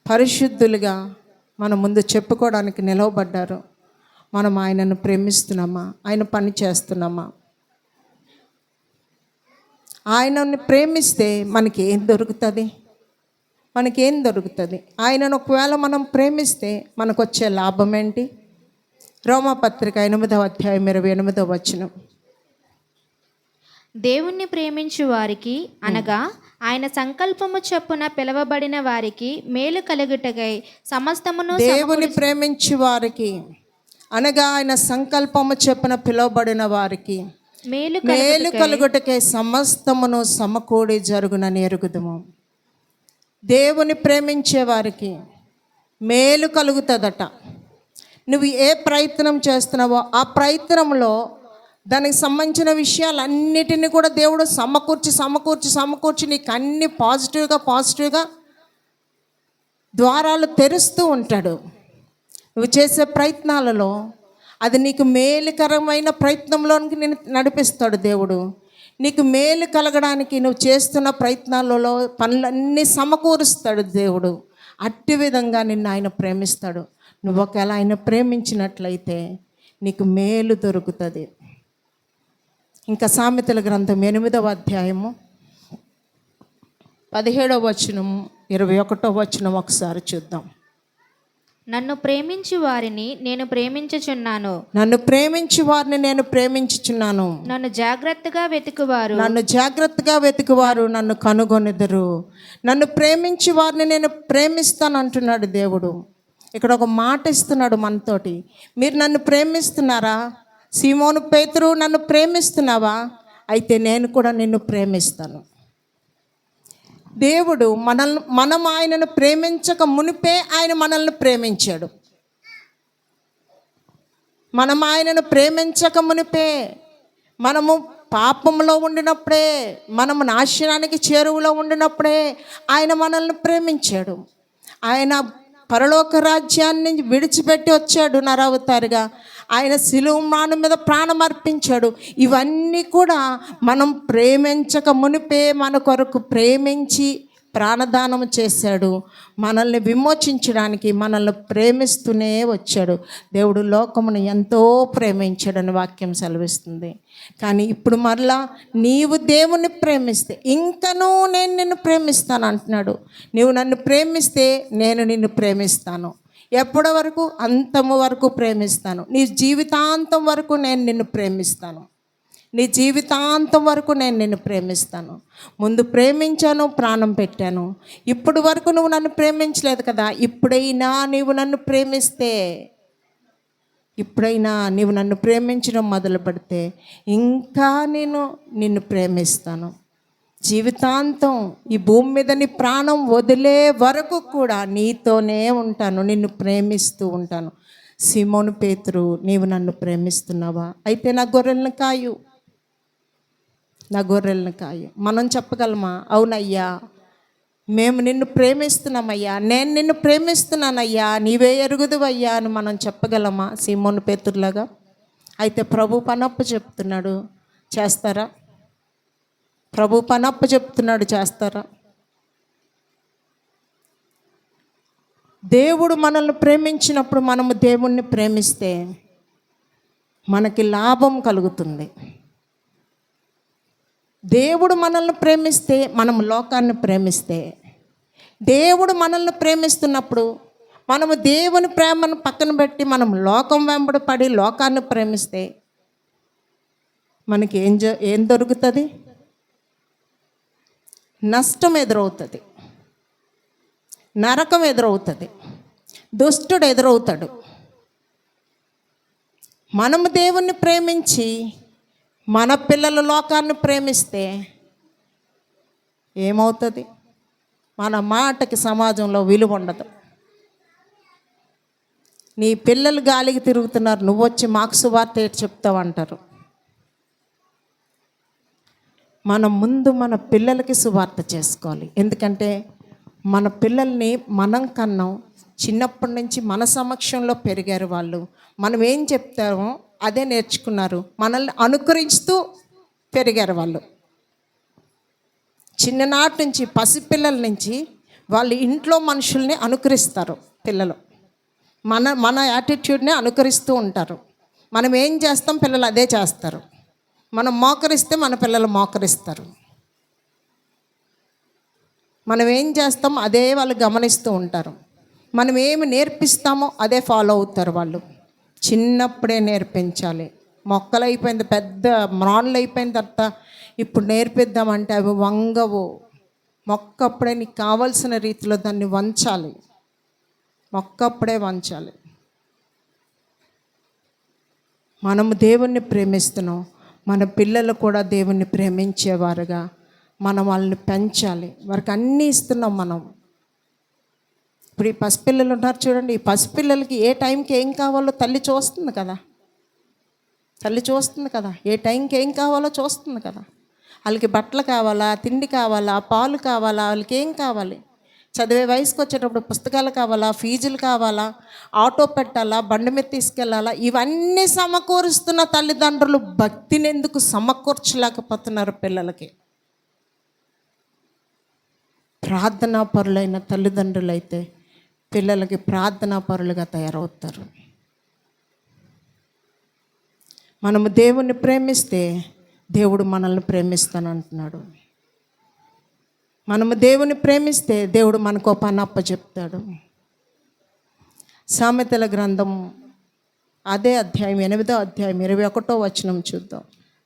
Speaker 1: పరిశుద్ధులుగా మన ముందు చెప్పుకోవడానికి నిలవబడ్డారు. మనం ఆయనను ప్రేమిస్తున్నామా? ఆయన పని చేస్తున్నామా? ఆయనను ప్రేమిస్తే మనకి ఏం దొరుకుతుంది? మనకేం దొరుకుతుంది? ఆయనను ఒకవేళ మనం ప్రేమిస్తే మనకు వచ్చే లాభం ఏంటి? రోమాపత్రిక 8వ అధ్యాయం 28వ వచనం.
Speaker 2: దేవుణ్ణి ప్రేమించు వారికి అనగా ఆయన సంకల్పము చొప్పున పిలువబడిన వారికి మేలు కలుగుటకై సమస్తమును
Speaker 1: దేవుని ప్రేమించు వారికి అనగా ఆయన సంకల్పము చొప్పున పిలువబడిన వారికి మేలు కలుగుటకై సమస్తమును సమకూడి జరుగునని ఎరుగుదుము. దేవుని ప్రేమించే వారికి మేలు కలుగుతుందట. నువ్వు ఏ ప్రయత్నం చేస్తున్నావో ఆ ప్రయత్నంలో దానికి సంబంధించిన విషయాలన్నిటినీ కూడా దేవుడు సమకూర్చి నీకు అన్ని పాజిటివ్గా ద్వారాలు తెరుస్తూ ఉంటాడు. నువ్వు చేసే ప్రయత్నాలలో అది నీకు మేలుకరమైన ప్రయత్నంలోనికి నేను నడిపిస్తాడు దేవుడు. నీకు మేలు కలగడానికి నువ్వు చేస్తున్న ప్రయత్నాలలో పనులన్నీ సమకూరుస్తాడు దేవుడు. అట్టి విధంగా నిన్ను ఆయన ప్రేమిస్తాడు. నువ్వు ఒకవేళ ఆయన ప్రేమించినట్లయితే నీకు మేలు దొరుకుతుంది. ఇంకా సామెతల గ్రంథం 8వ అధ్యాయము 17వ వచనము 21వ వచనం ఒకసారి చూద్దాం.
Speaker 2: నన్ను ప్రేమించు వారిని నేను ప్రేమించుచున్నాను,
Speaker 1: నన్ను ప్రేమించు వారిని నేను ప్రేమించుచున్నాను.
Speaker 2: నన్ను జాగ్రత్తగా
Speaker 1: వెతుకువారు నన్ను కనుగొనెదరు. నన్ను ప్రేమించు వారిని నేను ప్రేమిస్తాను అంటున్నాడు దేవుడు. ఇక్కడ ఒక మాట ఇస్తున్నాడు మనతోటి. మీరు నన్ను ప్రేమిస్తున్నారా? సీమోను పేతురు, నన్ను ప్రేమిస్తున్నావా? అయితే నేను కూడా నిన్ను ప్రేమిస్తాను. దేవుడు మనం ఆయనను ప్రేమించక మునిపే ఆయన మనల్ని ప్రేమించాడు. మనం ఆయనను ప్రేమించక మునిపే, మనము పాపంలో ఉండినప్పుడే, మనము నాశనానికి చేరువలో ఉండినప్పుడే ఆయన మనల్ని ప్రేమించాడు. ఆయన పరలోక రాజ్యాన్ని విడిచిపెట్టి వచ్చాడు నరావతారుగా. ఆయన శిలువ మ్రాను మీద ప్రాణం అర్పించాడు. ఇవన్నీ కూడా మనం ప్రేమించక మునిపే మన కొరకు ప్రేమించి ప్రాణదానం చేశాడు. మనల్ని విమోచించడానికి మనల్ని ప్రేమిస్తూనే వచ్చాడు. దేవుడు లోకమును ఎంతో ప్రేమించాడని వాక్యం సెలవిస్తుంది. కానీ ఇప్పుడు మరలా నీవు దేవుని ప్రేమిస్తే ఇంకనూ నేను నిన్ను ప్రేమిస్తాను అంటున్నాడు. నీవు నన్ను ప్రేమిస్తే నేను నిన్ను ప్రేమిస్తాను. ఎప్పటి వరకు? అంతము వరకు ప్రేమిస్తాను. నీ జీవితాంతం వరకు నేను నిన్ను ప్రేమిస్తాను. నీ జీవితాంతం వరకు నేను నిన్ను ప్రేమిస్తాను. ముందు ప్రేమించాను, ప్రాణం పెట్టాను. ఇప్పుడు వరకు నువ్వు నన్ను ప్రేమించలేదు కదా. ఇప్పుడైనా నీవు నన్ను ప్రేమించడం మొదలు పెడితే ఇంకా నేను నిన్ను ప్రేమిస్తాను. జీవితాంతం ఈ భూమి మీద నీ ప్రాణం వదిలే వరకు కూడా నీతోనే ఉంటాను, నిన్ను ప్రేమిస్తూ ఉంటాను. సీమోను పేతురు, నీవు నన్ను ప్రేమిస్తున్నావా? అయితే నా గొర్రెలను కాయు. మనం చెప్పగలమా? అవునయ్యా, మేము నిన్ను ప్రేమిస్తున్నామయ్యా, నేను నిన్ను ప్రేమిస్తున్నానయ్యా, నీవే ఎరుగుదువయ్యా అని మనం చెప్పగలమా సీమోను పేతురులాగా? అయితే ప్రభు పనప్పు చెప్తున్నాడు, చేస్తారా? ప్రభు పనప్పు చెప్తున్నాడు, చేస్తారా? దేవుడు మనల్ని ప్రేమించినప్పుడు మనము దేవుణ్ణి ప్రేమిస్తే మనకి లాభం కలుగుతుంది. దేవుడు మనల్ని ప్రేమిస్తే మనం లోకాన్ని ప్రేమిస్తే, దేవుడు మనల్ని ప్రేమిస్తున్నప్పుడు మనము దేవుని ప్రేమను పక్కన పెట్టి మనం లోకం వెంబడి పడి లోకాన్ని ప్రేమిస్తే మనకి ఏం దొరుకుతుంది? నష్టం ఎదురవుతుంది, నరకం ఎదురవుతుంది, దుష్టుడు ఎదురవుతాడు. మనము దేవుణ్ణి ప్రేమించి మన పిల్లలు లోకాన్ని ప్రేమిస్తే ఏమవుతుంది? మన మాటకి సమాజంలో విలువ ఉండదు. నీ పిల్లలు గాలికి తిరుగుతున్నారు, నువ్వు వచ్చి మాకు సువార్త ఏంటి చెప్తావు అంటారు. మనం ముందు మన పిల్లలకి సువార్త చేసుకోవాలి. ఎందుకంటే మన పిల్లల్ని మనం కన్నాం, చిన్నప్పటి నుంచి మన సమక్షంలో పెరిగారు వాళ్ళు. మనం ఏం చెప్తామో అదే నేర్చుకున్నారు, మనల్ని అనుకరిస్తూ పెరిగారు వాళ్ళు. చిన్ననాటి నుంచి, పసిపిల్లల నుంచి వాళ్ళు ఇంట్లో మనుషుల్ని అనుకరిస్తారు పిల్లలు. మన యాటిట్యూడ్ని అనుకరిస్తూ ఉంటారు. మనం ఏం చేస్తాం పిల్లలు అదే చేస్తారు. మనం మోకరిస్తే మన పిల్లలు మోకరిస్తారు. మనం ఏం చేస్తాం అదే వాళ్ళు గమనిస్తూ ఉంటారు. మనం ఏమి నేర్పిస్తామో అదే ఫాలో అవుతారు వాళ్ళు. చిన్నప్పుడే నేర్పించాలి. మొక్కలు అయిపోయింది, పెద్ద మ్రాన్లు అయిపోయిన తర్వాత ఇప్పుడు నేర్పిద్దామంటే అవి వంగవు. మొక్క అప్పుడే నీకు కావలసిన రీతిలో దాన్ని వంచాలి. మొక్క అప్పుడే వంచాలి. మనము దేవుణ్ణి ప్రేమిస్తున్నాం, మన పిల్లలు కూడా దేవుణ్ణి ప్రేమించేవారుగా మనం వాళ్ళని పెంచాలి. వారికి అన్నీ ఇస్తున్నాం మనం. ఇప్పుడు ఈ పసిపిల్లలు ఉన్నారు చూడండి, ఈ పసిపిల్లలకి ఏ టైంకి ఏం కావాలో తల్లి చూస్తుంది కదా. తల్లి చూస్తుంది కదా, ఏ టైంకి ఏం కావాలో చూస్తుంది కదా. వాళ్ళకి బట్టలు కావాలా, తిండి కావాలా, పాలు కావాలా, వాళ్ళకి ఏం కావాలి, చదివే వయసుకు వచ్చేటప్పుడు పుస్తకాలు కావాలా, ఫీజులు కావాలా, ఆటో పెట్టాలా, బండి మీద తీసుకెళ్ళాలా, ఇవన్నీ సమకూరుస్తున్న తల్లిదండ్రులు భక్తిని ఎందుకు సమకూర్చలేకపోతున్నారు పిల్లలకి? ప్రార్థనా పరులైన తల్లిదండ్రులు అయితే పిల్లలకి ప్రార్థనా పరులుగా తయారవుతారు. మనము దేవుణ్ణి ప్రేమిస్తే దేవుడు మనల్ని ప్రేమిస్తానంటున్నాడు. మనము దేవుని ప్రేమిస్తే దేవుడు మనకు పని అప్పచెప్తాడు. సామెతల గ్రంథం అదే అధ్యాయం 8వ అధ్యాయం 21వ వచనం చూద్దాం.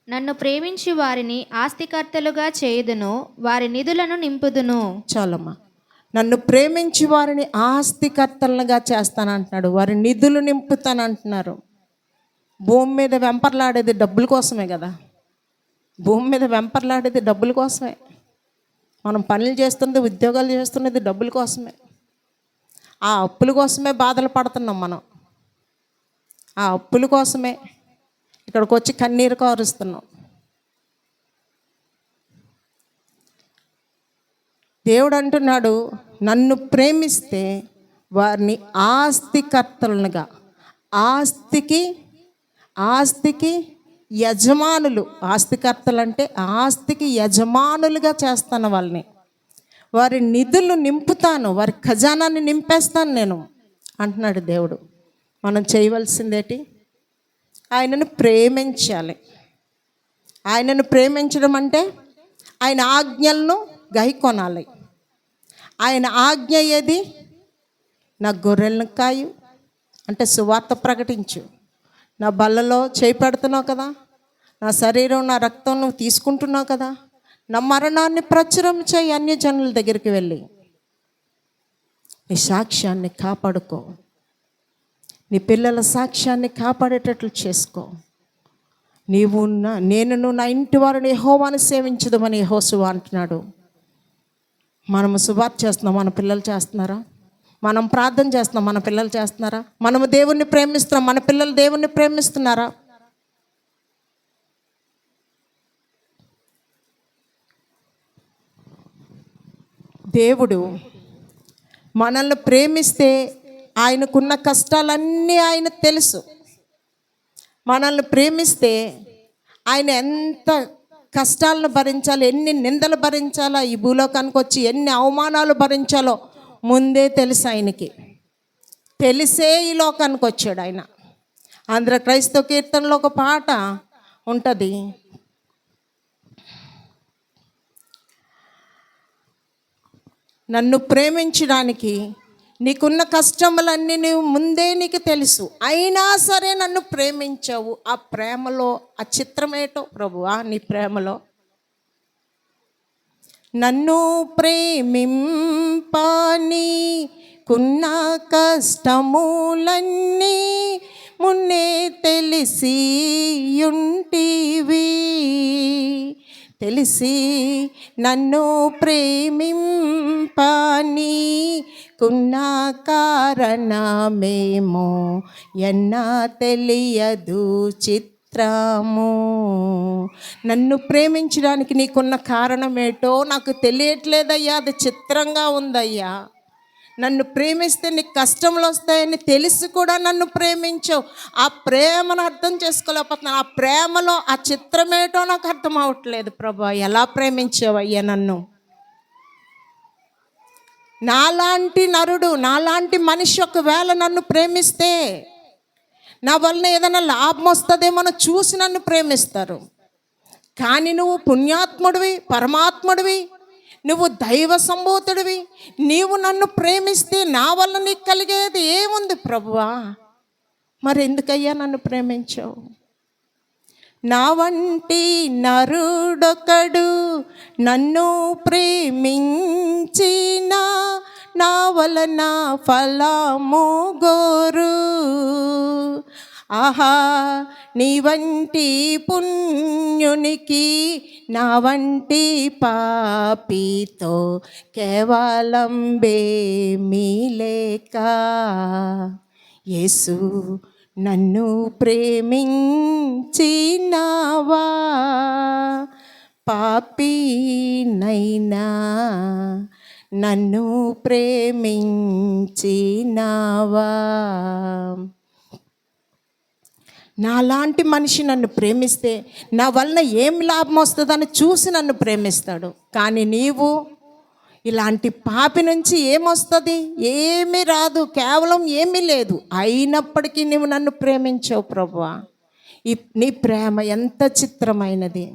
Speaker 2: నన్ను ప్రేమించి వారిని ఆస్తికర్తలుగా చేయుదును, వారి నిధులను నింపుదును.
Speaker 1: చాలమ్మా. నన్ను ప్రేమించి వారిని ఆస్తికర్తలుగా చేస్తానంటున్నాడు, వారి నిధులు నింపుతానంటున్నారు. భూమి మీద వెంపర్లాడేది డబ్బుల కోసమే కదా. భూమి మీద వెంపర్లాడేది డబ్బుల కోసమే. మనం పనులు చేస్తున్నది, ఉద్యోగాలు చేస్తున్నది డబ్బుల కోసమే. ఆ అప్పుల కోసమే బాధలు పడుతున్నాం మనం. ఆ అప్పుల కోసమే ఇక్కడికి వచ్చి కన్నీరు కారుస్తున్నాం. దేవుడు అంటున్నాడు, నన్ను ప్రేమిస్తే వారిని ఆస్తికర్తలుగా, ఆస్తికి యజమానులు, ఆస్తికర్తలు అంటే ఆస్తికి యజమానులుగా చేస్తాను వాళ్ళని. వారి నిధులు నింపుతాను, వారి ఖజానాన్ని నింపేస్తాను నేను అంటున్నాడు దేవుడు. మనం చేయవలసిందేటి? ఆయనను ప్రేమించాలి. ఆయనను ప్రేమించడం అంటే ఆయన ఆజ్ఞలను గైకొనాలి. ఆయన ఆజ్ఞ ఏది? నా గొర్రెలను కాయు అంటే సువార్త ప్రకటించు. నా బల్లలో చేయి పెడుతున్నావు కదా, నా శరీరం నా రక్తం నువ్వు తీసుకుంటున్నావు కదా, నా మరణాన్ని ప్రచురం చేయి అన్యజనుల దగ్గరికి వెళ్ళి. నీ సాక్ష్యాన్ని కాపాడుకో, నీ పిల్లల సాక్ష్యాన్ని కాపాడేటట్లు చేసుకో. నేను నా ఇంటి వారిని యెహోవాను సేవించుదామని యెహోషువ అంటున్నాడు. మనము సువార్త చేస్తున్నాం, మన పిల్లలు చేస్తున్నారా? మనం ప్రార్థన చేస్తున్నాం, మన పిల్లలు చేస్తున్నారా? మనము దేవుణ్ణి ప్రేమిస్తున్నాం, మన పిల్లలు దేవుణ్ణి ప్రేమిస్తున్నారా? దేవుడు మనల్ని ప్రేమిస్తే ఆయనకున్న కష్టాలన్నీ ఆయన తెలుసు. మనల్ని ప్రేమిస్తే ఆయన ఎంత కష్టాలను భరించాలో, ఎన్ని నిందలు భరించాలో, ఈ భూలోకానికి వచ్చి ఎన్ని అవమానాలు భరించాలో ముందే తెలుసు ఆయనకి. తెలిసే ఈ లోకానికి వచ్చాడు ఆయన. ఆంధ్ర క్రైస్తవ కీర్తనలో ఒక పాట ఉంటుంది, నన్ను ప్రేమించడానికి నీకున్న కష్టములన్నీ నీవు ముందే నీకు తెలుసు, అయినా సరే నన్ను ప్రేమించావు. ఆ ప్రేమలో ఆ చిత్రమేటో ప్రభువా, నీ ప్రేమలో నన్ను ప్రేమింపని కున్న కష్టములన్నీ మున్నే తెలిసి ఉంటివి, తెలిసి నన్ను ప్రేమింపని కున్న కారణమేమో ఎన్నా తెలియదు చిత్రము. నన్ను ప్రేమించడానికి నీకున్న కారణమేటో నాకు తెలియట్లేదయ్యా, అది చిత్రంగా ఉందయ్యా. నన్ను ప్రేమిస్తే నీకు కష్టంలో వస్తాయని తెలిసి కూడా నన్ను ప్రేమించావు. ఆ ప్రేమను అర్థం చేసుకోలేకపోతున్నాను. ఆ ప్రేమలో ఆ చిత్రమేటో నాకు అర్థం అవ్వట్లేదు. ప్రభా, ఎలా ప్రేమించావు అయ్యా నన్ను? నాలాంటి నరుడు, నాలాంటి మనిషి ఒకవేళ నన్ను ప్రేమిస్తే నా వలన ఏదైనా లాభం వస్తుందేమో చూసి నన్ను ప్రేమిస్తారు. కానీ నువ్వు పుణ్యాత్ముడివి, పరమాత్ముడివి, నువ్వు దైవ సంభూతుడివి, నీవు నన్ను ప్రేమిస్తే నా వల్ల నీకు కలిగేది ఏముంది ప్రభువా? మరి ఎందుకయ్యా నన్ను ప్రేమించావు? నా వంటి నరుడొకడు నన్ను ప్రేమించిన నా వలన ఫలము గోరు. ఆహా, నీ వంటి పుణ్యునికి నా వంటి పాపితో కేవలం బేమీ లేక యేసు నన్ను ప్రేమించినావా, పాపినైనా నన్ను ప్రేమించినావా. నాలాంటి మనిషి నన్ను ప్రేమిస్తే నా వలన ఏం లాభం వస్తుందని చూసి నన్ను ప్రేమిస్తాడు. కానీ నీవు ఇలాంటి పాపి నుంచి ఏమొస్తుంది? ఏమీ రాదు, కేవలం ఏమీ లేదు. అయినప్పటికీ నీవు నన్ను ప్రేమించావు ప్రభువా. నీ ప్రేమ ఎంత చిత్రమైనది,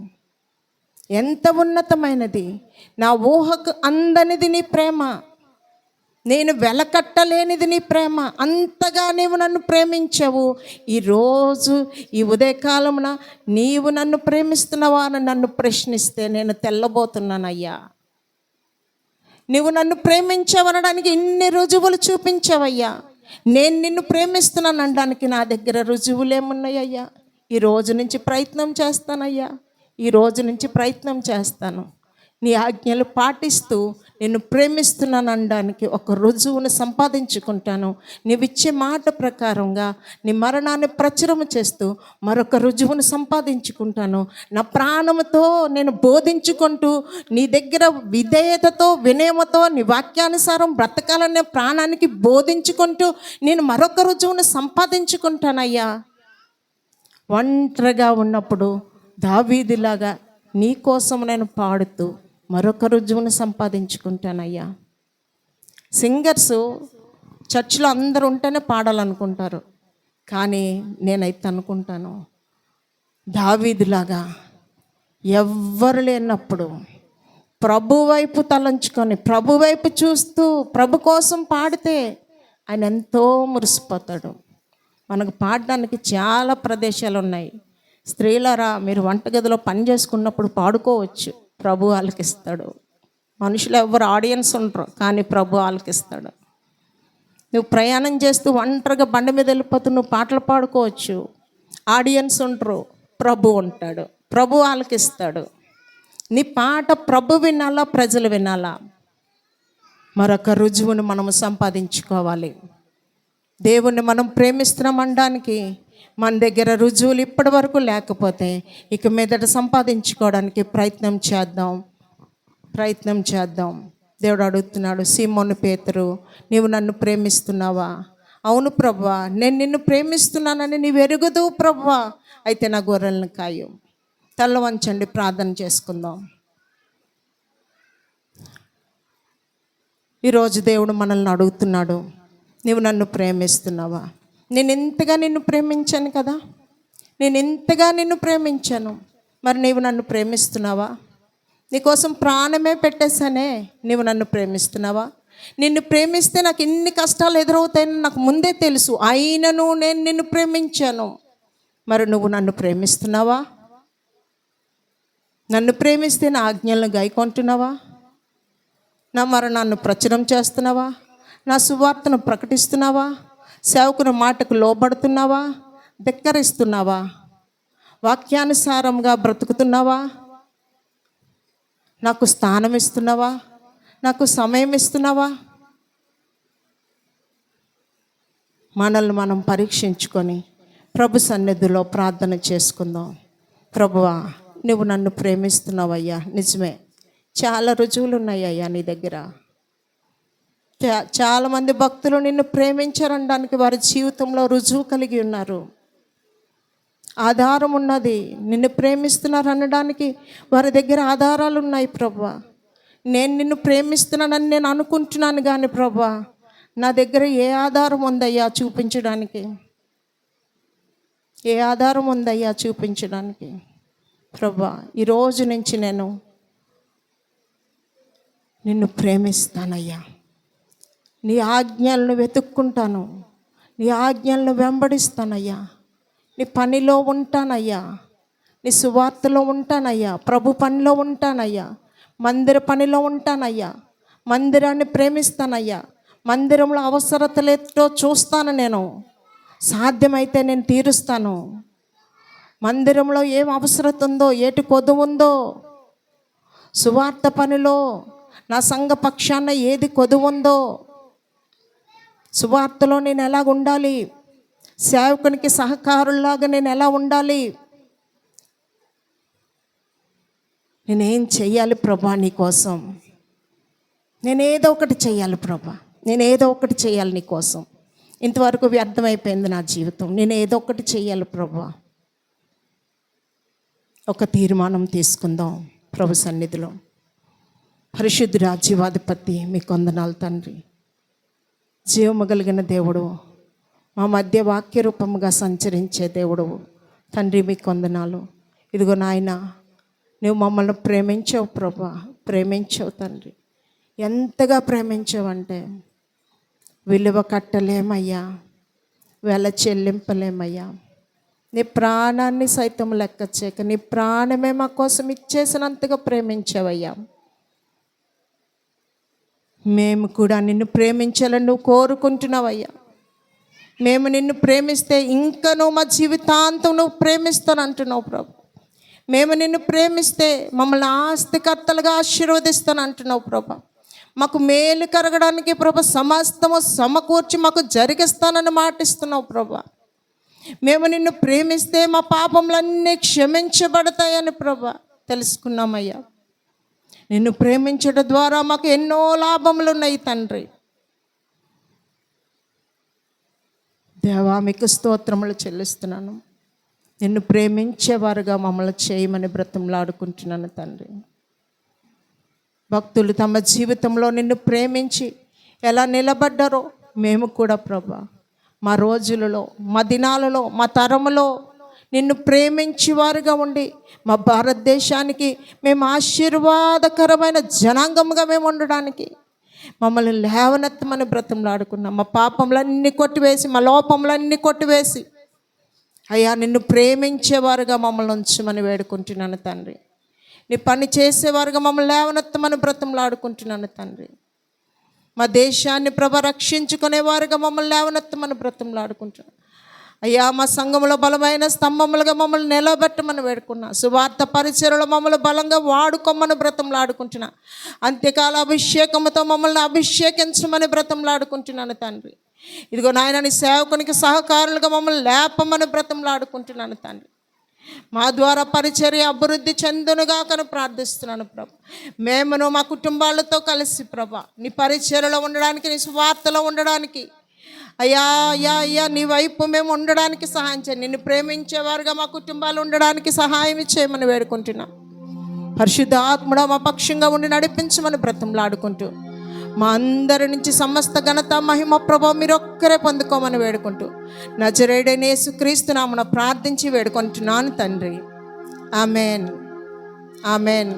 Speaker 1: ఎంత ఉన్నతమైనది. నా ఊహకు అందనిది నీ ప్రేమ, నేను వెలకట్టలేనిది నీ ప్రేమ. అంతగా నీవు నన్ను ప్రేమించావు. ఈరోజు ఈ ఉదయకాలమున నీవు నన్ను ప్రేమిస్తున్నావా అని నన్ను ప్రశ్నిస్తే నేను తెల్లబోతున్నానయ్యా. నువ్వు నన్ను ప్రేమించావనడానికి ఇన్ని రుజువులు చూపించావయ్యా. నేను నిన్ను ప్రేమిస్తున్నాను అనడానికి నా దగ్గర రుజువులు ఏమున్నాయ్యా? ఈ రోజు నుంచి ప్రయత్నం చేస్తానయ్యా, ఈ రోజు నుంచి ప్రయత్నం చేస్తాను. నీ ఆజ్ఞలు పాటిస్తూ నిన్ను ప్రేమిస్తున్నాను అనడానికి ఒక రుజువును సంపాదించుకుంటాను. నీవిచ్చే మాట ప్రకారంగా నీ మరణాన్ని ప్రచురం చేస్తూ మరొక రుజువును సంపాదించుకుంటాను. నా ప్రాణముతో నేను బోధించుకుంటూ నీ దగ్గర విధేయతతో, వినయమతో, నీ వాక్యానుసారం బ్రతకాలనే ప్రాణానికి బోధించుకుంటూ నేను మరొక రుజువును సంపాదించుకుంటానయ్యా. ఒంటరిగా ఉన్నప్పుడు దావీదులాగా నీ కోసం నేను పాడుతూ మరొక రుజువును సంపాదించుకుంటానయ్యా. సింగర్స్ చర్చిలో అందరూ ఉంటేనే పాడాలనుకుంటారు, కానీ నేనైతే అనుకుంటాను దావీదులాగా ఎవ్వరు లేనప్పుడు ప్రభు వైపు తలంచుకొని, ప్రభు వైపు చూస్తూ, ప్రభు కోసం పాడితే ఆయన ఎంతో మురిసిపోతాడు. మనకు పాడడానికి చాలా ప్రదేశాలు ఉన్నాయి. స్త్రీలరా, మీరు వంటగదిలో పని చేసుకున్నప్పుడు పాడుకోవచ్చు, ప్రభు ఆలకిస్తాడు. మనుషులు ఎవరు ఆడియన్స్ ఉండరు, కానీ ప్రభు ఆలకిస్తాడు. నువ్వు ప్రయాణం చేస్తూ ఒంటరిగా బండి మీద వెళ్ళిపోతూ నువ్వు పాటలు పాడుకోవచ్చు, ఆడియన్స్ ఉండరు, ప్రభు ఉంటాడు, ప్రభు ఆలకిస్తాడు. నీ పాట ప్రభు వినాలా, ప్రజలు వినాలా? మరొక రుజువును మనము సంపాదించుకోవాలి. దేవుణ్ణి మనం ప్రేమిస్తున్నామనడానికి మన దగ్గర రుజువులు ఇప్పటి వరకు లేకపోతే ఇక మీదట సంపాదించుకోవడానికి ప్రయత్నం చేద్దాం. దేవుడు అడుగుతున్నాడు, సీమోను పేతురు, నీవు నన్ను ప్రేమిస్తున్నావా? అవును ప్రభువా, నేను నిన్ను ప్రేమిస్తున్నానని నీవు ఎరుగుదు ప్రభువా. అయితే నా గొర్రెలను కాయు. తల్ల వంచండి, ప్రార్థన చేసుకుందాం. ఈరోజు దేవుడు మనల్ని అడుగుతున్నాడు, నీవు నన్ను ప్రేమిస్తున్నావా? నేను ఎంతగా నిన్ను ప్రేమించాను కదా, నేను ఎంతగా నిన్ను ప్రేమించాను. మరి నీవు నన్ను ప్రేమిస్తున్నావా? నీకోసం ప్రాణమే పెట్టేశానే, నీవు నన్ను ప్రేమిస్తున్నావా? నిన్ను ప్రేమిస్తే నాకు ఎన్ని కష్టాలు ఎదురవుతాయని నాకు ముందే తెలుసు, అయినను నేను నిన్ను ప్రేమించాను. మరి నువ్వు నన్ను ప్రేమిస్తున్నావా? నన్ను ప్రేమిస్తే నా ఆజ్ఞలను గైకొంటున్నావా? నా మరణాన్ని ప్రచురం చేస్తున్నావా? నా సువార్తను ప్రకటిస్తున్నావా? సేవకుని మాటకు లోబడుతున్నావా? ధిక్కరిస్తున్నావా? వాక్యానుసారంగా బ్రతుకుతున్నావా? నాకు స్థానం ఇస్తున్నావా? నాకు సమయం ఇస్తున్నావా? మనల్ని మనం పరీక్షించుకొని ప్రభు సన్నిధిలో ప్రార్థన చేసుకుందాం. ప్రభువా, నువ్వు నన్ను ప్రేమిస్తున్నావయ్యా, నిజమే. చాలా రుజువులు ఉన్నాయ్యా నీ దగ్గర. చాలామంది భక్తులు నిన్ను ప్రేమించారనడానికి వారి జీవితంలో రుజువు కలిగి ఉన్నారు, ఆధారం ఉన్నది. నిన్ను ప్రేమిస్తున్నారు అనడానికి వారి దగ్గర ఆధారాలు ఉన్నాయి ప్రభువా. నేను నిన్ను ప్రేమిస్తున్నానని నేను అనుకుంటున్నాను కానీ ప్రభా, నా దగ్గర ఏ ఆధారం ఉందయ్యా చూపించడానికి? ఏ ఆధారం ఉందయ్యా చూపించడానికి? ప్రభా, ఈరోజు నుంచి నేను నిన్ను ప్రేమిస్తానయ్యా. నీ ఆజ్ఞలను వెతుక్కుంటాను, నీ ఆజ్ఞలను వెంబడిస్తానయ్యా. నీ పనిలో ఉంటానయ్యా, నీ సువార్తలో ఉంటానయ్యా, ప్రభు పనిలో ఉంటానయ్యా, మందిర పనిలో ఉంటానయ్యా, మందిరాన్ని ప్రేమిస్తానయ్యా. మందిరంలో అవసరతలేదో చూస్తాను, నేను సాధ్యమైతే నేను తీరుస్తాను. మందిరంలో ఏం అవసరత ఉందో, ఏటి కొదువు ఉందో, సువార్త పనిలో నా సంఘ పక్షాన ఏది కొదువు ఉందో, సువార్తలో నేను ఎలా ఉండాలి, సేవకునికి సహకారుల్లాగా నేను ఎలా ఉండాలి, నేనేం చెయ్యాలి ప్రభా నీకోసం? నేనేదో ఒకటి చెయ్యాలి ప్రభా, నేనేదో ఒకటి చేయాలి నీకోసం. ఇంతవరకు వ్యర్థమైపోయింది నా జీవితం, నేను ఏదో ఒకటి చెయ్యాలి ప్రభా. ఒక తీర్మానం తీసుకుందాం ప్రభు సన్నిధిలో. పరిశుద్ధుడా, జీవాధిపతి, మీకు వందనాలు తండ్రి. జీవము కలిగిన దేవుడు, మా మధ్య వాక్య రూపముగా సంచరించే దేవుడు తండ్రి, మీకు వందనాలు. ఇదిగో నాయన, నువ్వు మమ్మల్ని ప్రేమించావు ప్రభా, ప్రేమించావు తండ్రి. ఎంతగా ప్రేమించావంటే విలువ కట్టలేమయ్యా, వెల చెల్లింపలేమయ్యా. నీ ప్రాణాన్ని సైతం లెక్క చేయక నీ ప్రాణమే మా కోసం ఇచ్చేసినంతగా ప్రేమించావయ్యా. మేము కూడా నిన్ను ప్రేమించాలని నువ్వు కోరుకుంటున్నావయ్యా. మేము నిన్ను ప్రేమిస్తే ఇంకా నువ్వు మా జీవితాంతం నువ్వు ప్రేమిస్తాను అంటున్నావు ప్రభు. మేము నిన్ను ప్రేమిస్తే మమ్మల్ని ఆస్తికర్తలుగా ఆశీర్వదిస్తాను అంటున్నావు ప్రభా. మాకు మేలు కరగడానికి ప్రభా సమస్తము సమకూర్చి మాకు జరిగిస్తానని మాటిస్తున్నావు ప్రభా. మేము నిన్ను ప్రేమిస్తే మా పాపములన్నీ క్షమించబడతాయని ప్రభా తెలుసుకున్నామయ్యా. నిన్ను ప్రేమించడం ద్వారా మాకు ఎన్నో లాభములు ఉన్నాయి తండ్రి. దేవా, మీకు స్తోత్రములు చెల్లిస్తున్నాను. నిన్ను ప్రేమించేవారుగా మమ్మల్ని చేయమని బ్రతిమలాడుకుంటున్నాను తండ్రి. భక్తులు తమ జీవితంలో నిన్ను ప్రేమించి ఎలా నిలబడ్డారో మేము కూడా ప్రభా మా రోజులలో, మా దినాలలో, మా తరములో నిన్ను ప్రేమించేవారుగా ఉండి మా భారతదేశానికి మేము ఆశీర్వాదకరమైన జనాంగముగా మేము ఉండడానికి మమ్మల్ని లేవనెత్తమని బ్రతిమలాడుకున్నాం. మా పాపములన్నీ కొట్టివేసి, మా లోపములన్నీ కొట్టివేసి అయ్యా నిన్ను ప్రేమించేవారుగా మమ్మల్ని ఉంచమని వేడుకుంటున్నాను తండ్రి. నీ పని చేసేవారుగా మమ్మల్ని లేవనెత్తమని బ్రతిమలాడుకుంటున్నాను తండ్రి. మా దేశాన్ని ప్రభ రక్షించుకునేవారుగా మమ్మల్ని లేవనెత్తమని బ్రతిమలాడుకుంటున్నాను అయ్యా. మా సంఘంలో బలమైన స్తంభములుగా మమ్మల్ని నిలబెట్టమని వేడుకున్నా. సువార్త పరిచయలో మమ్మల్ని బలంగా వాడుకోమని బ్రతిమలాడుకుంటున్నా. అంత్యకాల అభిషేకముతో మమ్మల్ని అభిషేకించమని బ్రతిమలాడుకుంటున్నాను తండ్రి. ఇదిగో నాయన, నీ సేవకునికి సహకారులుగా మమ్మల్ని లేపమని బ్రతిమలాడుకుంటున్నాను తండ్రి. మా ద్వారా పరిచర్య అభివృద్ధి చెందునుగా కను ప్రార్థిస్తున్నాను ప్రభు. మేమును మా కుటుంబాలతో కలిసి ప్రభా నీ పరిచర్యలో ఉండడానికి, నీ సువార్తలో ఉండడానికి అయ్యా అయ్యా అయ్యా నీ వైపు మేము ఉండడానికి సహాయం చేయండి. నిన్ను ప్రేమించేవారుగా మా కుటుంబాలు ఉండడానికి సహాయం చేయమని వేడుకుంటున్నాం. పరిశుద్ధ ఆత్మడా మా పక్షంగా ఉండి నడిపించమని బ్రతిమలాడుకుంటూ మా అందరి నుంచి సమస్త ఘనత మహిమ ప్రభావం మీరు ఒక్కరే పొందుకోమని వేడుకుంటూ నజరేయుడైన యేసుక్రీస్తు నామమున ప్రార్థించి వేడుకుంటున్నాను తండ్రి. Amen, amen.